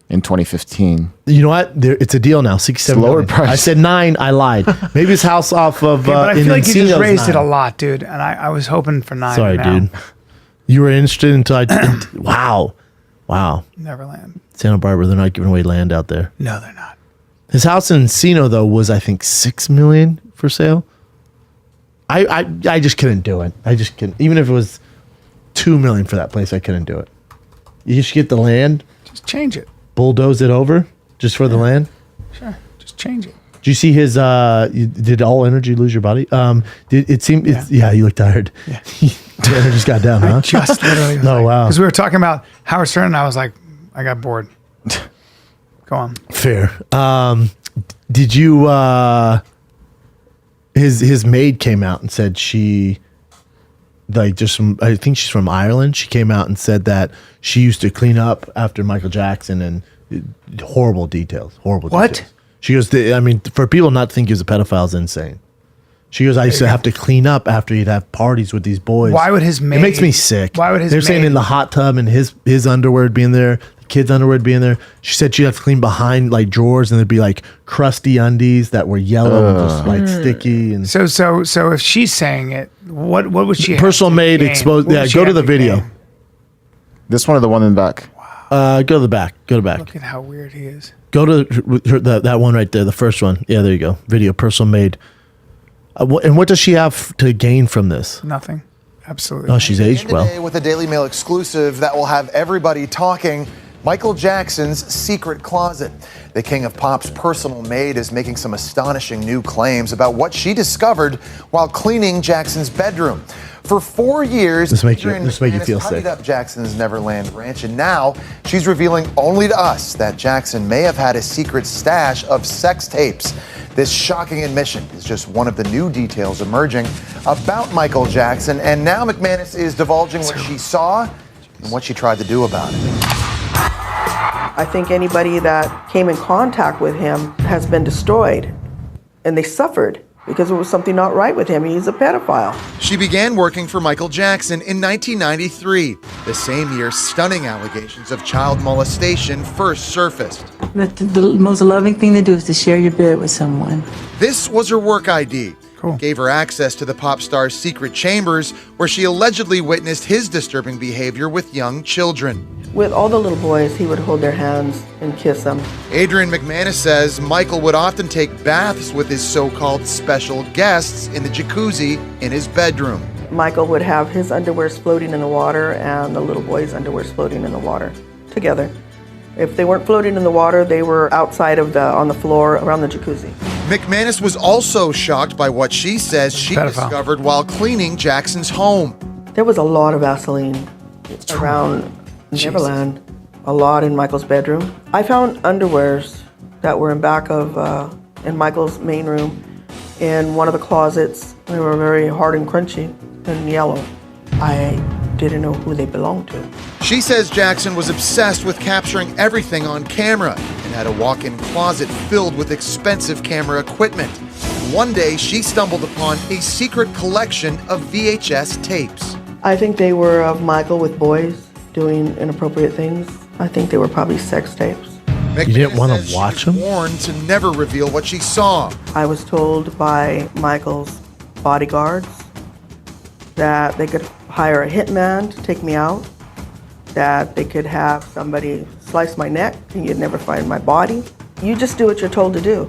In 2015. You know what? It's a deal now. 67 Lower million. price. I said 9. I lied. Maybe his house off of... Yeah, but I in feel like you Encino's just raised 9. it a lot, dude. And I was hoping for 9. Sorry, now. dude. You were interested until I... Wow. Neverland. Santa Barbara, they're not giving away land out there. No, they're not. His house in Encino, though, was, I think, $6 million for sale. I just couldn't do it. I just couldn't. Even if it was $2 million for that place, I couldn't do it. You should get the land, Just change it. bulldoze it over just for the land. Sure. Just change it. Did you see his? Did all energy lose your body? Did it seem? Yeah, you look tired. Yeah. The energy just got down, huh? Just literally. Oh, wow. Because we were talking about Howard Stern, and I was like, I got bored. Go on. Fair. Did you? His maid came out and said she, like, just from, I think she's from Ireland. She came out and said that she used to clean up after Michael Jackson, and horrible details. Horrible. What? Details. She goes, I mean, for people not to think he was a pedophile is insane. She goes, I used to have to clean up after he'd have parties with these boys. Why would his maid? It makes me sick. Why would his They're saying maid- in the hot tub and his underwear would be in there, the kids' underwear would be in there. She said she'd have to clean behind like drawers, and there'd be like crusty undies that were yellow and just like sticky. And So if she's saying it, what would she? personal maid exposed. Yeah, go to the video. This one or the one in the back? Go to the back. Go to the back. Look at how weird he is. Go to that one right there, the first one. Yeah, there you go. Video, personal maid. And what does she have to gain from this? Nothing. Absolutely. Oh, she's aged well. Today with a Daily Mail exclusive that will have everybody talking. Michael Jackson's secret closet. The King of Pop's personal maid is making some astonishing new claims about what she discovered while cleaning Jackson's bedroom. For 4 years, This make you Adrian feel studied sick. up Jackson's Neverland Ranch, and now she's revealing only to us that Jackson may have had a secret stash of sex tapes. This shocking admission is just one of the new details emerging about Michael Jackson, and now McManus is divulging what she saw and what she tried to do about it. I think anybody that came in contact with him has been destroyed, and they suffered because there was something not right with him. He's a pedophile. She began working for Michael Jackson in 1993, the same year stunning allegations of child molestation first surfaced. The most loving thing to do is to share your bed with someone. This was her work ID. Cool. It gave her access to the pop star's secret chambers, where she allegedly witnessed his disturbing behavior with young children. With all the little boys, he would hold their hands and kiss them. Adrian McManus says Michael would often take baths with his so-called special guests in the jacuzzi in his bedroom. Michael would have his underwears floating in the water and the little boys' underwears floating in the water together. If they weren't floating in the water, they were outside of on the floor around the jacuzzi. McManus was also shocked by what she says she discovered while cleaning Jackson's home. There was a lot of Vaseline around Neverland. a lot in Michael's bedroom. I found underwears that were in back of, in Michael's main room, in one of the closets. They were very hard and crunchy and yellow. I didn't know who they belonged to. She says Jackson was obsessed with capturing everything on camera and had a walk-in closet filled with expensive camera equipment. One day, she stumbled upon a secret collection of VHS tapes. I think they were of Michael with boys doing inappropriate things. I think they were probably sex tapes. You didn't want to watch them? Warned to never reveal what she saw. I was told by Michael's bodyguards that they could hire a hitman to take me out, that they could have somebody slice my neck and you'd never find my body. You just do what you're told to do.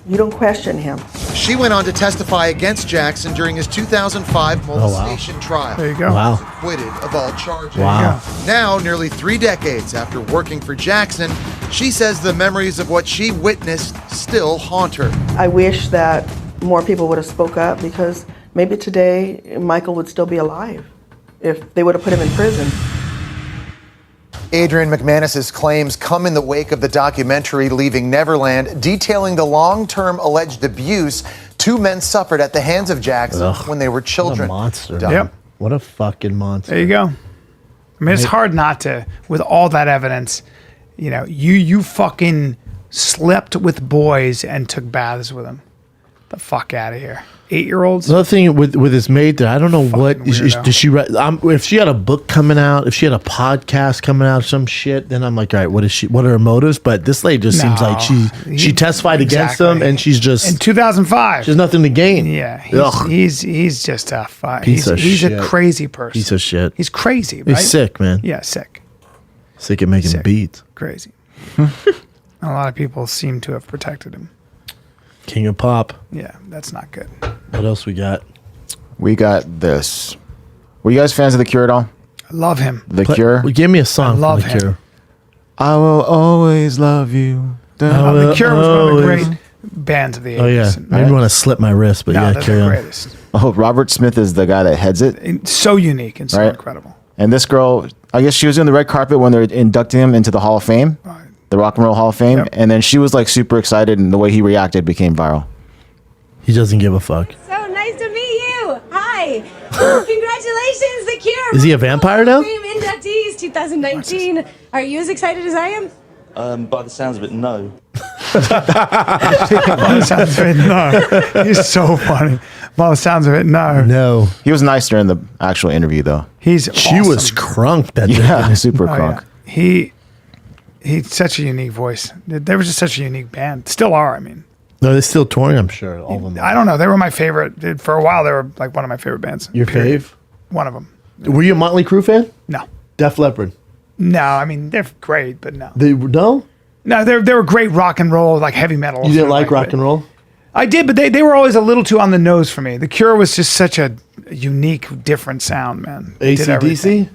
You don't question him. She went on to testify against Jackson during his 2005 molestation trial. There you go. Wow. Acquitted of all charges. Wow. Now, nearly 3 decades after working for Jackson, she says the memories of what she witnessed still haunt her. I wish that more people would have spoke up, because maybe today Michael would still be alive if they would have put him in prison. Adrian McManus's claims come in the wake of the documentary Leaving Neverland, detailing the long-term alleged abuse 2 men suffered at the hands of Jackson when they were children. What a monster. Yep. What a fucking monster. There you go. I mean, it's hard not to, with all that evidence, you know, you fucking slept with boys and took baths with them. The fuck out of here. 8-year-olds. Another thing with his mate there, I don't know what does she write. If she had a book coming out, if she had a podcast coming out, some shit, then I'm like, all right, what are her motives? But this lady just seems like she testified against them, and she's just in 2005. She has nothing to gain. Yeah, he's just a piece of he's shit. a crazy person. Piece of shit. He's crazy. Right? He's sick, man. Yeah, sick. Sick at making beats. Crazy. A lot of people seem to have protected him. King of pop. Yeah, that's not good. What else we got? We got this. Were you guys fans of The Cure at all? I love him. The Cure? Give me a song love from The Cure. I will always love you. The Cure was one of the great bands of the 80s. Oh, yeah. I didn't want to slip my wrist, but No, yeah, they're carry the on. greatest. Oh, Robert Smith is the guy that heads it. And so unique and so Right. incredible. And this girl, I guess she was in the red carpet when they're inducting him into the Hall of Fame, the Rock and Roll Hall of Fame. Yep. And then she was like super excited, and the way he reacted became viral. He doesn't give a fuck. So nice to meet you. Hi. Congratulations, The Cure. Is he a vampire now? Fame inductees 2019. Are you as excited as I am? By the sounds of it, no. By the sounds of it, no. He's so funny. By the sounds of it, no. No. He was nice during the actual interview, though. She was crunk that Yeah, day. super Oh, crunk. yeah. He's such a unique voice. They were just such a unique band. Still are, I mean. No, they're still touring, I'm sure. All of them. I don't know. They were my favorite. For a while, they were like one of my favorite bands. Your Period. fave? One of them. Were you a Motley Crue fan? No. Def Leppard? No, I mean, they're great, but no. No? No, they were great rock and roll, like heavy metal. You didn't like rock and roll? I did, but they were always a little too on the nose for me. The Cure was just such a unique, different sound, man. They did everything.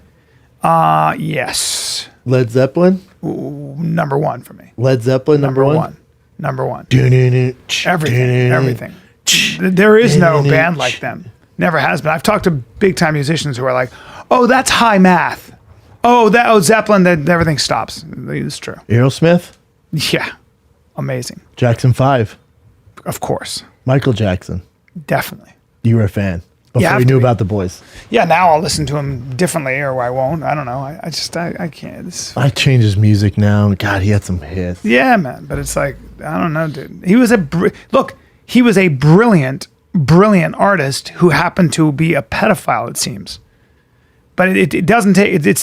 AC/DC? Yes. Led Zeppelin? Number one for me. Led Zeppelin, number one? Number one. Everything. Everything. There is no band like them. Never has been. I've talked to big time musicians who are like, oh, that's high math. Oh, Zeppelin, that everything stops. It's true. Aerosmith? Yeah. Amazing. Jackson 5? Of course. Michael Jackson? Definitely. You were a fan before you knew about the boys. Yeah, now I'll listen to him differently, or I won't. I don't know. I can't. I change his music now. God, he had some hits. Yeah, man. But it's like, I don't know, dude. He was a brilliant artist who happened to be a pedophile, it seems. But it doesn't take. He's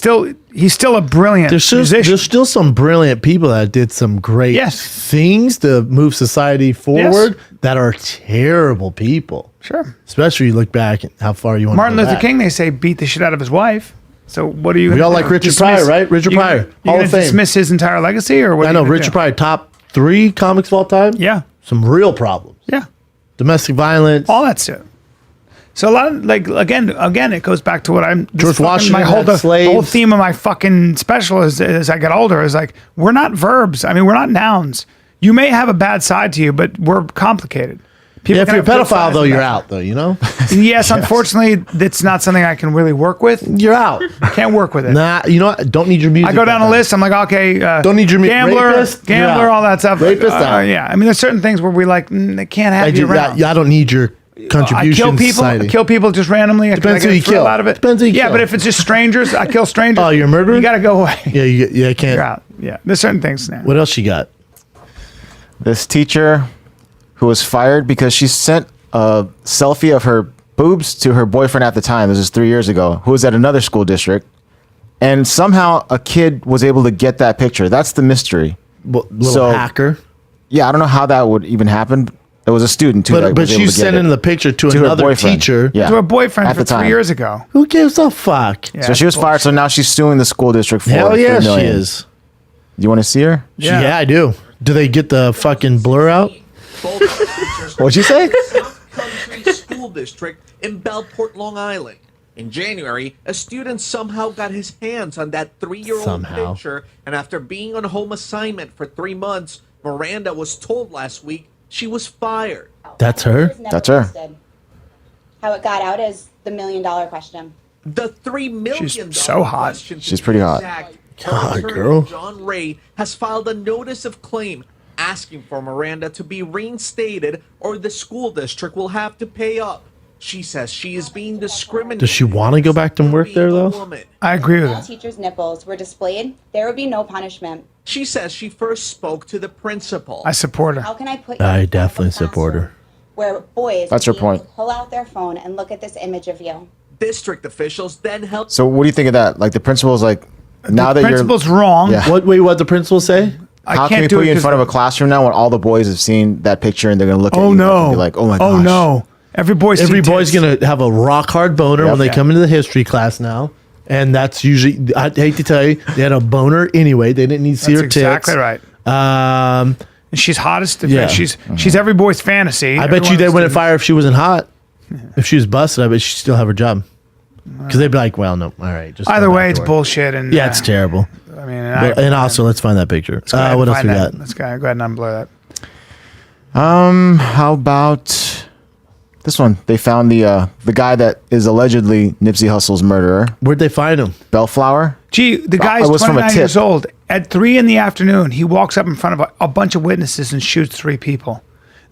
still a brilliant musician. There's still some brilliant people that did some great things to move society forward that are terrible people. Sure. Especially you look back at how far you want Martin to go Luther back. King, they say, beat the shit out of his wife. So what are you? We all like Richard Pryor, right? Richard Pryor, Hall of Fame. Dismiss his entire legacy, or what? I know Richard Pryor, top 3 comics of all time. Yeah. Some real problems. Yeah. Domestic violence. All that shit. So a lot of again, it goes back to what George Washington the slaves. whole theme of my fucking special is as I get older is like, we're not verbs. I mean, we're not nouns. You may have a bad side to you, but we're complicated. People if can you're a have pedophile, criticized though, and you're that. out, though, you know? Yes, unfortunately, it's not something I can really work with. You're out. Can't work with it. Nah, you know what? Don't need your music. I go down a list. I'm like, okay, don't need your gambler, rapist, you're gambler, out. all that stuff. Rapist out. Yeah, I mean, there's certain things where we like they can't have you around. I don't need your contribution. I kill people just randomly. Depends I who you get a thrill kill. out of it. Depends who you yeah, kill. but if it's just strangers, I kill strangers. Oh, you're murdering? You got to go away. Yeah, I can't. You're out. Yeah, there's certain things now. What else you got? This teacher who was fired because she sent a selfie of her boobs to her boyfriend at the time. This was 3 years ago, who was at another school district. And somehow a kid was able to get that picture. That's the mystery. Little hacker? Yeah, I don't know how that would even happen. It was a student, too. But she's sending the picture to her another boyfriend. teacher. Yeah. To her boyfriend At for the time. 3 years ago. Who gives a fuck? Yeah, So she was fired. So now she's suing the school district for Hell yeah, $3 she million. is. You want to see her? Yeah, I do. Do they get the fucking blur out? What'd you say? South Country School District in Bellport, Long Island. In January, a student somehow got his hands on that 3-year-old Somehow. picture, and after being on home assignment for 3 months, Miranda was told last week she was fired. That's her? That's her. How it got out is the $1 million question. The $3 million She's so hot. question, to She's be pretty hot. exact, God, her attorney, girl. John Ray has filed a notice of claim asking for Miranda to be reinstated, or the school district will have to pay up. She says she is being discriminated. Does she want to go back to work there, though? I agree with All that. teachers' nipples were displayed. There would be no punishment. She says she first spoke to the principal. I support her. How can I put you I in definitely support her. where boys That's would her be able point. to pull out their phone and look at this image of you? District officials then held. So what do you think of that? Like the principal's like, now that principal's you're wrong. Yeah. What the principal say? How can we put you in front of a classroom now when all the boys have seen that picture and they're gonna look at you and be like, oh my gosh. Oh no. Every boy's gonna have a rock hard boner when they come into the history class now, and that's usually. I hate to tell you, they had a boner anyway. They didn't need to see That's her tits. exactly right. And she's hottest. Yeah. She's every boy's fantasy. I bet you they wouldn't fire her if she wasn't hot. If she was busted, I bet she'd still have her job. Because they'd be like, well, no, all right. Just Either go way, back it's to work. bullshit. And Yeah, it's terrible. I mean, And also, let's find that picture. let's go ahead What and else we find got? that. Let's go ahead and unblur that. How about this one? They found the guy that is allegedly Nipsey Hussle's murderer. Where'd they find him? Bellflower. Gee, the guy's It was from a 29 tip. years old. At 3 p.m, he walks up in front of a bunch of witnesses and shoots 3 people.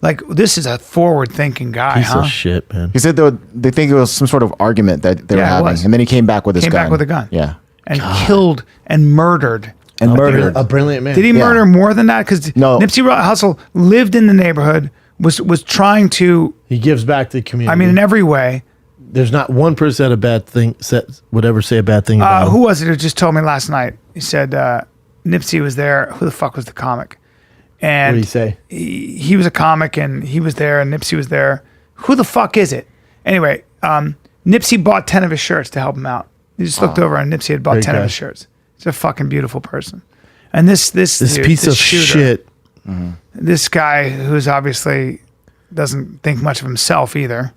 Like, this is a forward-thinking guy, Piece huh? of shit, man. He said they think it was some sort of argument that they were Yeah, it having, was. and then he came back with his gun. Came back with a gun. Yeah. And killed and murdered. And murdered. A brilliant man. Did he murder more than that? Because No. Nipsey Hussle lived in the neighborhood, was trying to, He gives back to the community. I mean, in every way. There's not one person that a bad thing would ever say a bad thing about him. Who was it who just told me last night? He said Nipsey was there. Who the fuck was the comic? And What did he say? He was a comic, and he was there, and Nipsey was there. Who the fuck is it? Anyway, Nipsey bought 10 of his shirts to help him out. He just looked over, and Nipsey had bought Great 10 of guy. his shirts. He's a fucking beautiful person. And this dude, piece this of shooter, shit. this guy who's obviously doesn't think much of himself either.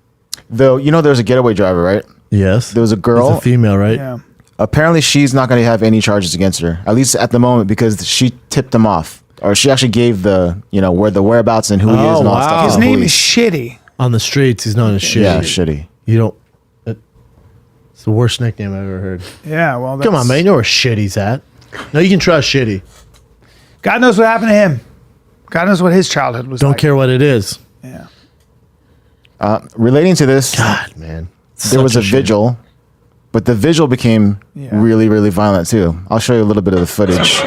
Though, there's a getaway driver, right? Yes. There was a girl. It's a female, right? Yeah. Apparently, she's not going to have any charges against her, at least at the moment, because she tipped him off. Or she actually gave where the whereabouts and who he is and all that stuff. His name is Shitty. On the streets, he's known as Shitty. Yeah, Shitty. You don't. It's the worst nickname I've ever heard. Yeah, well, Come on, man. You know where Shitty's at. No, you can trust Shitty. God knows what happened to him. God knows what his childhood was Don't like. care what it is. Yeah. Relating to this, God, man. there was a vigil, but the vigil became really, really violent too. I'll show you a little bit of the footage.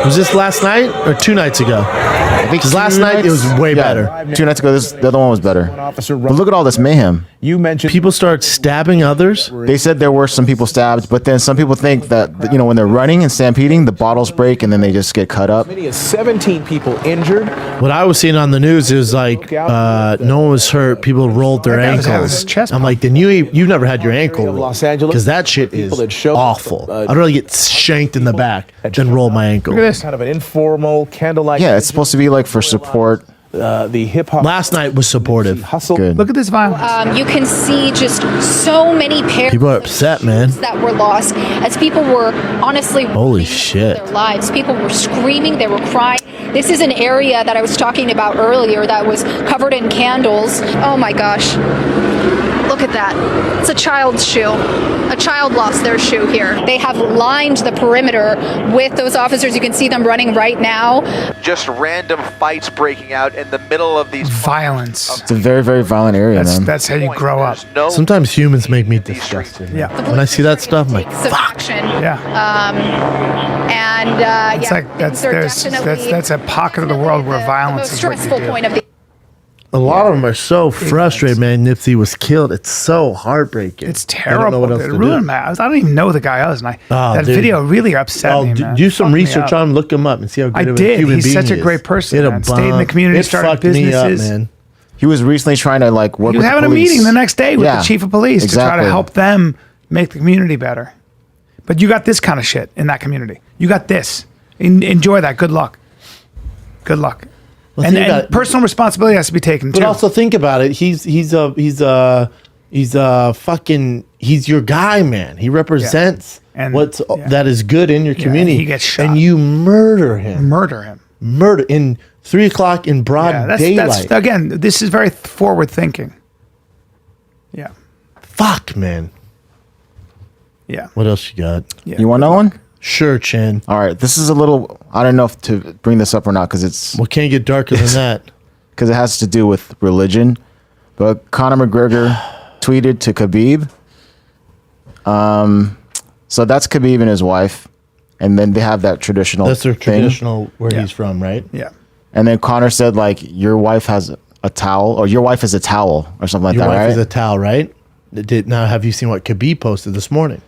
Was this last night or 2 nights ago? I think Because last night it was way better. 2 nights ago, the other one was better. But look at all this mayhem. You mentioned people start stabbing others. They said there were some people stabbed, but then some people think that when they're running and stampeding, the bottles break and then they just get cut up. as many as 17 people injured. What I was seeing on the news is like no one was hurt. People rolled their That guy was having ankles. his chest I'm like, then you've never had your ankle rolled Los Angeles, because that shit is people that showed awful. up, I'd rather get shanked in the back than roll my ankle. Look at this. Kind of an informal candlelight. Yeah, it's supposed to be like for support. The hip hop. Last night was supportive. Hustle. Good. Look at this violence. You can see just so many parents People are upset, man. that were lost as people were honestly Holy running for shit. their lives. People were screaming, they were crying. This is an area that I was talking about earlier that was covered in candles. Oh my gosh. Look at that. It's a child's shoe. A child lost their shoe here. They have lined the perimeter with those officers. You can see them running right now. Just random fights breaking out in the middle of these violence. It's a very, very violent area, man. That's how you grow up. Sometimes humans make me disgusted. Yeah. When I see that stuff, I'm like, fuck. Yeah. It's like that's a pocket of the world where violence is what you stressful do. point of the A lot of them are so frustrated, man. Nipsey was killed. It's so heartbreaking. It's I don't know terrible. what else It to do. ruined my. I don't even know who the guy is, and that dude. video really upset me. Man. Do some Fucked me research up. on him. Look him up and see how good I of a did. human He's being such he a is. great person, It a man. Stayed in the bomb. community, It started fucked me up, businesses. man. He was recently trying to like work He with was the having a police. meeting the next day with Yeah, the chief of police to try exactly. to help them make the community better. But you got this kind of shit in that community. You got this. Enjoy that. Good luck. Good luck. Well, and think about it. personal responsibility has to be taken But too. also think about it. He's your guy, man. He represents And- what's yeah. that is good in your Yeah, community. he gets shot. and you murder him. Murder him. Murder in 3 o'clock in broad Yeah, that's daylight. again. This is very forward thinking. Yeah. Fuck, man. Yeah. What else you got? Yeah. You want another one? Sure, Chin. All right. This is a little. I don't know if to bring this up or not because it's. Well, can't get darker than that. Because it has to do with religion. But Conor McGregor tweeted to Khabib. So that's Khabib and his wife, and then they have that traditional. That's their thing. traditional where he's from, right? Yeah. And then Conor said like, "Your wife has a towel, or your wife is a towel, or something like Your that." wife Right? is a towel, right? Now, have you seen what Khabib posted this morning?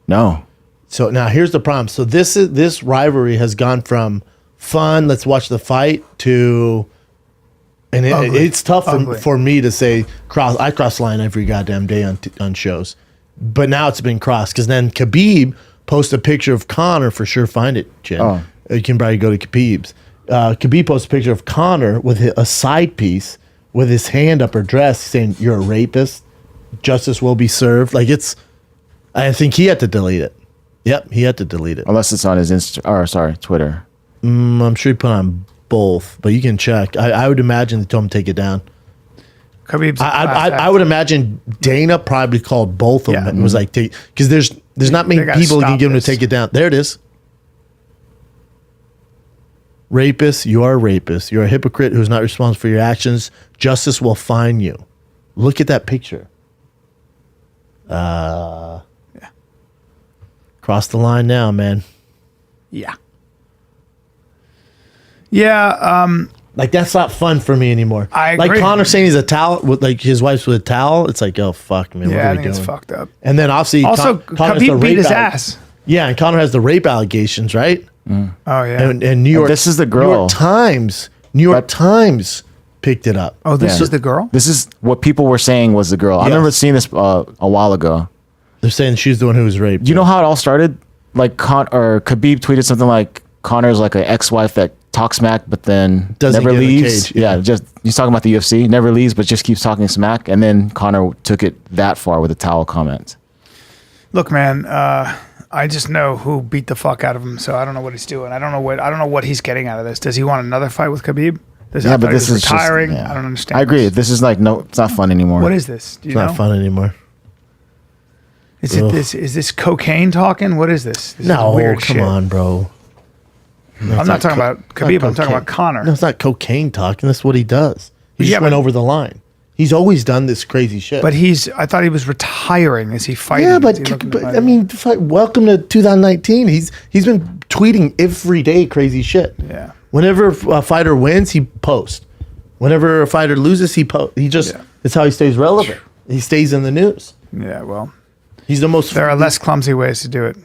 No. So now here's the problem. So this rivalry has gone from fun, let's watch the fight, to, and it's tough for me to say I cross the line every goddamn day on shows, but now it's been crossed because then Khabib posts a picture of Conor, for sure. Find it, Jim. Oh. You can probably go to Khabib's. Khabib posts a picture of Conor with a side piece with his hand up her dress, saying "You're a rapist. Justice will be served." Like I think he had to delete it. Yep, he had to delete it. Unless it's on his Twitter. I'm sure he put on both, but you can check. I would imagine they told him to take it down. Khabib's. I would imagine Dana probably called both of them and was like, because there's not many they gotta people who can stop get him this. to take it down. There it is. Rapist, you are a rapist. You're a hypocrite who's not responsible for your actions. Justice will find you. Look at that picture. Yeah. Cross the line now, man. Yeah. Yeah. Like that's not fun for me anymore. I like agree. Conor saying he's a towel with like his wife's with a towel. It's like, oh fuck, man. Yeah, what I are we think doing? it's fucked up. And then obviously, Also, Conor has the Khabib beat rape his alle- ass. Yeah, and Conor has the rape allegations, right? Oh yeah. And New York. this is the New girl. York Times. New York Times picked it up. Oh, this Yeah. is the girl. This is what people were saying was the girl. I Yes. remember seeing this a while ago. They're saying she's the one who was raped. You know how it all started? Like Khabib tweeted something like Conor's like an ex-wife that talks smack, but then Doesn't never get in the leaves. cage, yeah. Just he's talking about the UFC, never leaves, but just keeps talking smack. And then Conor took it that far with a towel comment. Look, man. I just know who beat the fuck out of him, so I don't know what he's doing. I don't know what he's getting out of this. Does he want another fight with Khabib? I thought he was retiring. Just, yeah. I don't understand. I agree. This is like it's not fun anymore. What is this? Do you It's know? not fun anymore. Is it this? Is this cocaine talking? What is this? This No, is weird come shit. on, bro. No, I'm it's not talking about it's Khabib. not I'm talking about cocaine. Conor. No, it's not cocaine talking. That's what he does. He Yeah, just went but- over the line. He's always done this crazy shit. But I thought he was retiring. Is he fighting? yeah, Is he looking to fight? I mean, welcome to 2019. He's been tweeting every day crazy shit. Yeah. Whenever a fighter wins, he posts. Whenever a fighter loses, he posts. It's how he stays relevant. He stays in the news. Yeah, well, he's the most. There are less clumsy ways to do it.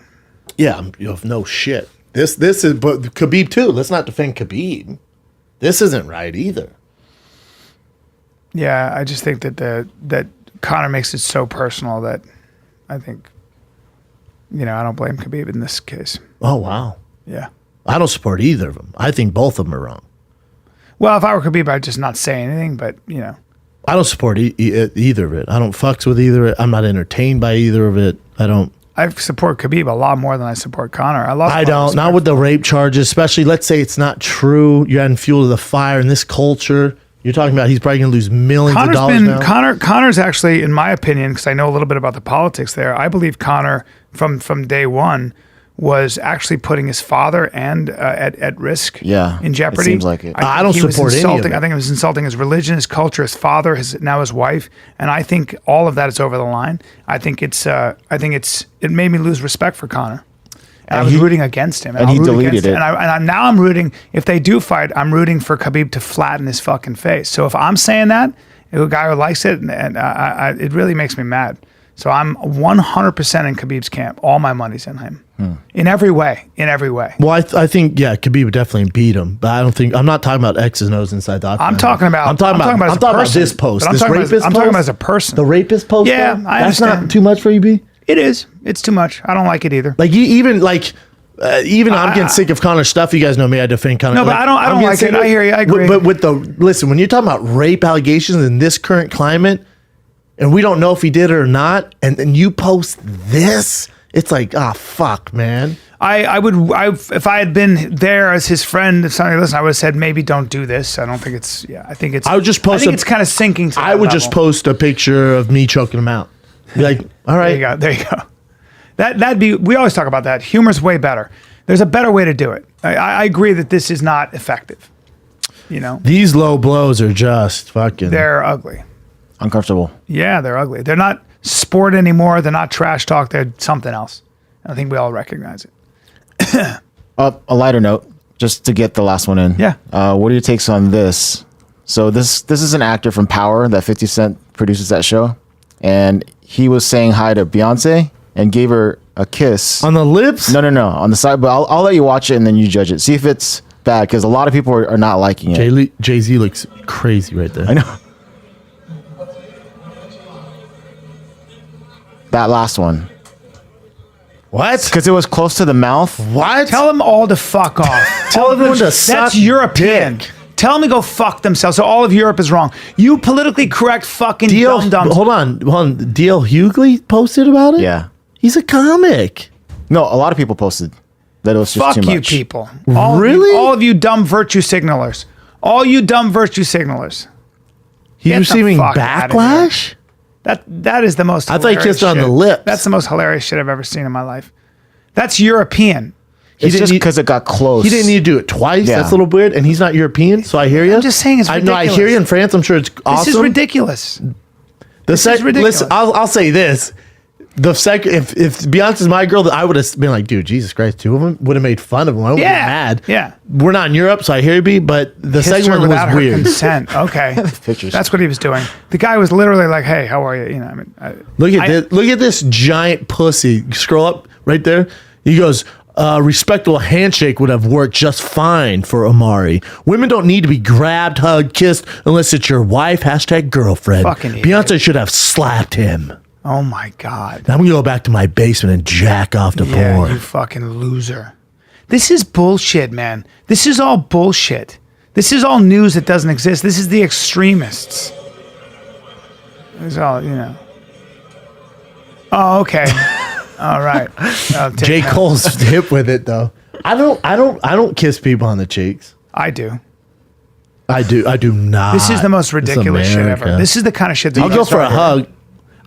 Yeah, no shit. This is, but Khabib too. Let's not defend Khabib. This isn't right either. Yeah, I just think that that Conor makes it so personal that I think, I don't blame Khabib in this case. Oh wow. Yeah. I don't support either of them. I think both of them are wrong. Well, if I were Khabib, I'd just not say anything. But I don't support either of it. I don't fucks with either. I'm not entertained by either of it. I I support Khabib a lot more than I support Conor. I don't. Not with the rape charges, especially. Let's say it's not true. You're adding fuel to the fire in this culture. You're talking about he's probably going to lose millions of dollars now. Connor's actually, in my opinion, because I know a little bit about the politics there, I believe Conor from day one was actually putting his father and at risk, in jeopardy. It seems like it. I don't support any of it. I think it was insulting his religion, his culture, his father, now his wife, and I think all of that is over the line. I think it made me lose respect for Conor. And I was rooting against him. And he deleted it. And now I'm rooting, if they do fight, I'm rooting for Khabib to flatten his fucking face. So if I'm saying that, a guy who likes it, and it really makes me mad. So I'm 100% in Khabib's camp. All my money's in him. In every way. Well, I think, Khabib would definitely beat him. But I'm not talking about X's and O's inside the octagon. I'm talking about this post. I'm talking about as a person. The rapist post? Yeah, I That's understand. not too much for you, B? It is. It's too much. I don't like it either. Like, I'm getting sick of Conor's stuff. You guys know me. I defend Conor. No, but I don't like it. I hear you. I agree. But listen, when you're talking about rape allegations in this current climate, and we don't know if he did it or not, and then you post this, it's like, fuck, man. If I had been there as his friend, if somebody listened, I would have said, maybe don't do this. I don't think it's, I think it's, I would just post, it's kind of sinking to I would just post a picture of me choking him out. Be like, all right. There you go. We always talk about that. Humor's way better. There's a better way to do it. I agree that this is not effective. These low blows are just fucking. They're ugly. Uncomfortable. Yeah, they're ugly. They're not sport anymore. They're not trash talk. They're something else. I think we all recognize it. A lighter note, just to get the last one in. Yeah. What are your takes on this? So this is an actor from Power that 50 Cent produces that show, and he was saying hi to Beyonce and gave her a kiss on the lips. No, on the side. But I'll let you watch it and then you judge it. See if it's bad, because a lot of people are not liking it. Jay-Z looks crazy right there. I know. That last one. What? Because it was close to the mouth. What? Tell them all to fuck off. Tell everyone to suck. That's European. Dick. Tell them to go fuck themselves. So all of Europe is wrong. You politically correct fucking dum-dums. Hold on. D.L. Hughley posted about it? Yeah. He's a comic. No, a lot of people posted that it was just too much. Fuck you people. Really? All of you dumb virtue signalers. All you dumb virtue signalers. He's receiving backlash? That is the most hilarious I thought he kissed on the lips. That's the most hilarious shit I've ever seen in my life. That's European. It's just because it got close. He didn't need to do it twice. Yeah. That's a little weird. And he's not European, so I hear you. I'm just saying it's ridiculous. I hear you in France. I'm sure it's awesome. This is ridiculous. This is ridiculous. Listen, I'll say this. If Beyonce's my girl, I would have been like, dude, Jesus Christ, two of them would have made fun of him. I would have been mad. Yeah. We're not in Europe, so I hear you, B, but the Kissed second her one without was her weird. Consent. Okay. Pictures. That's what he was doing. The guy was literally like, hey, how are you? Look at this giant pussy. Scroll up right there. He goes, a respectable handshake would have worked just fine for Amari. Women don't need to be grabbed, hugged, kissed unless it's your wife, #girlfriend. Fucking Beyonce idiot. should have slapped him. Oh my God. Now I'm going to go back to my basement and jack off to porn. You fucking loser. This is bullshit, man. This is all bullshit. This is all news that doesn't exist. This is the extremists. It's all, Oh, okay. All right. J. Cole's hip with it though. I don't kiss people on the cheeks. I do. I do not. This is the most ridiculous shit ever. This is the kind of shit that I'll go for a hug.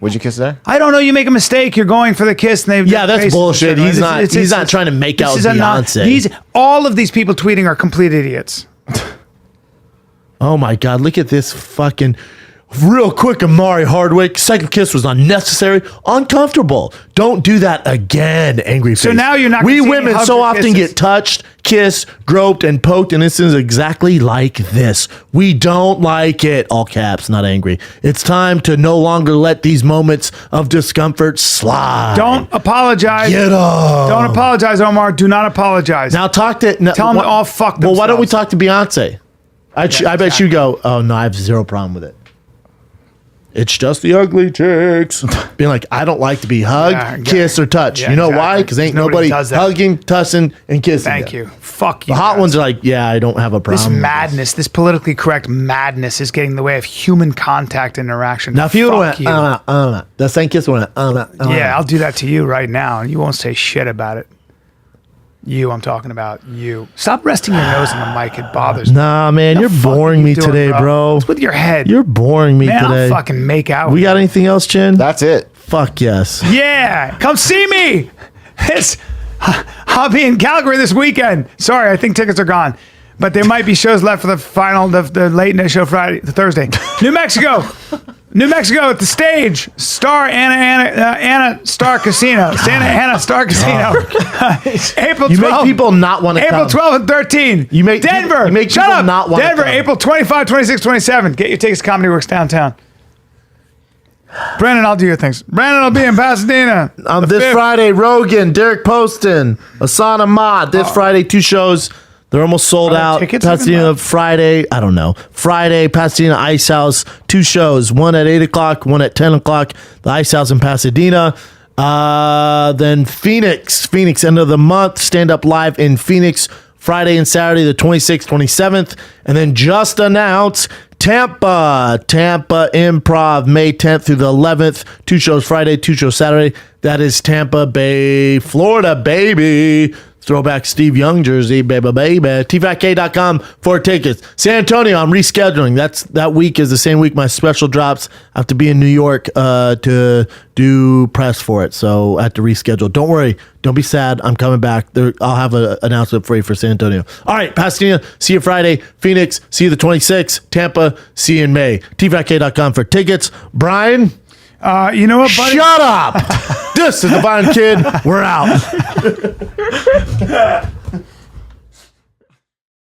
Would you kiss there? I don't know. You make a mistake. You're going for the kiss. And that's bullshit. He's not trying to make out with Beyonce. All of these people tweeting are complete idiots. Oh my God! Look at this fucking. Real quick, Amari Hardwick. Second kiss was unnecessary, uncomfortable. Don't do that again, angry face. So now you're not. We women so often get touched, kissed, groped, and poked, and this is exactly like this. We don't like it. All caps, not angry. It's time to no longer let these moments of discomfort slide. Don't apologize. Get up. Don't apologize, Omar. Do not apologize. Now talk to. Tell them all fuck themselves. Well, why don't we talk to Beyonce? I bet you go. Oh no, I have zero problem with it. It's just the ugly chicks. Being like, I don't like to be hugged, kissed, or touched. Yeah, you know exactly. why? Because ain't Nobody nobody does that. hugging, tussing, and kissing. Thank you. Fuck you. The hot guys. ones are like, yeah, I don't have a This problem. madness, this politically correct madness is getting in the way of human contact and interaction. Now, if you Fuck went, you. the same kiss went, Yeah, I'll do that to you right now, and you won't say shit about it. I'm talking about you. Stop resting your nose on the mic. It bothers me. Nah, man, you're boring me doing, today, bro. What's with your head? You're boring me Man, today. I'll fucking make out. We got anything else, Chin? That's it. Fuck yes. Yeah, come see me. I'll be in Calgary this weekend. Sorry, I think tickets are gone. But there might be shows left for the final, the late night show the Thursday. New Mexico at the Stage. Anna Star Casino. Santa Ana Star Casino. April 12th. You make people not want to April come. 12th and 13. You make Denver. You make Shut people up. not want to Denver, come. April 25, 26, 27. Get your tickets to Comedy Works downtown. Brandon, I'll do your things. Brandon will be in Pasadena. This Friday, Rogan, Derek Poston, Asana Mod. This Friday, 2 shows. They're almost sold out. Pasadena Friday, I don't know. Friday, Pasadena Ice House, 2 shows. One at 8 o'clock, one at 10 o'clock. The Ice House in Pasadena. Then Phoenix, end of the month. Stand Up Live in Phoenix. Friday and Saturday, the 26th, 27th. And then just announced Tampa Improv, May 10th through the 11th. 2 shows Friday, 2 shows Saturday. That is Tampa Bay, Florida, baby. Throwback Steve Young jersey, baby. TFATK.com for tickets. San Antonio, I'm rescheduling. That week is the same week my special drops. I have to be in New York to do press for it, so I have to reschedule. Don't worry. Don't be sad. I'm coming back. I'll have an announcement for you for San Antonio. All right, Pasadena, see you Friday. Phoenix, see you the 26th. Tampa, see you in May. TFATK.com for tickets. Brian? You know what, buddy? Shut up! This is the Vine Kid. We're out.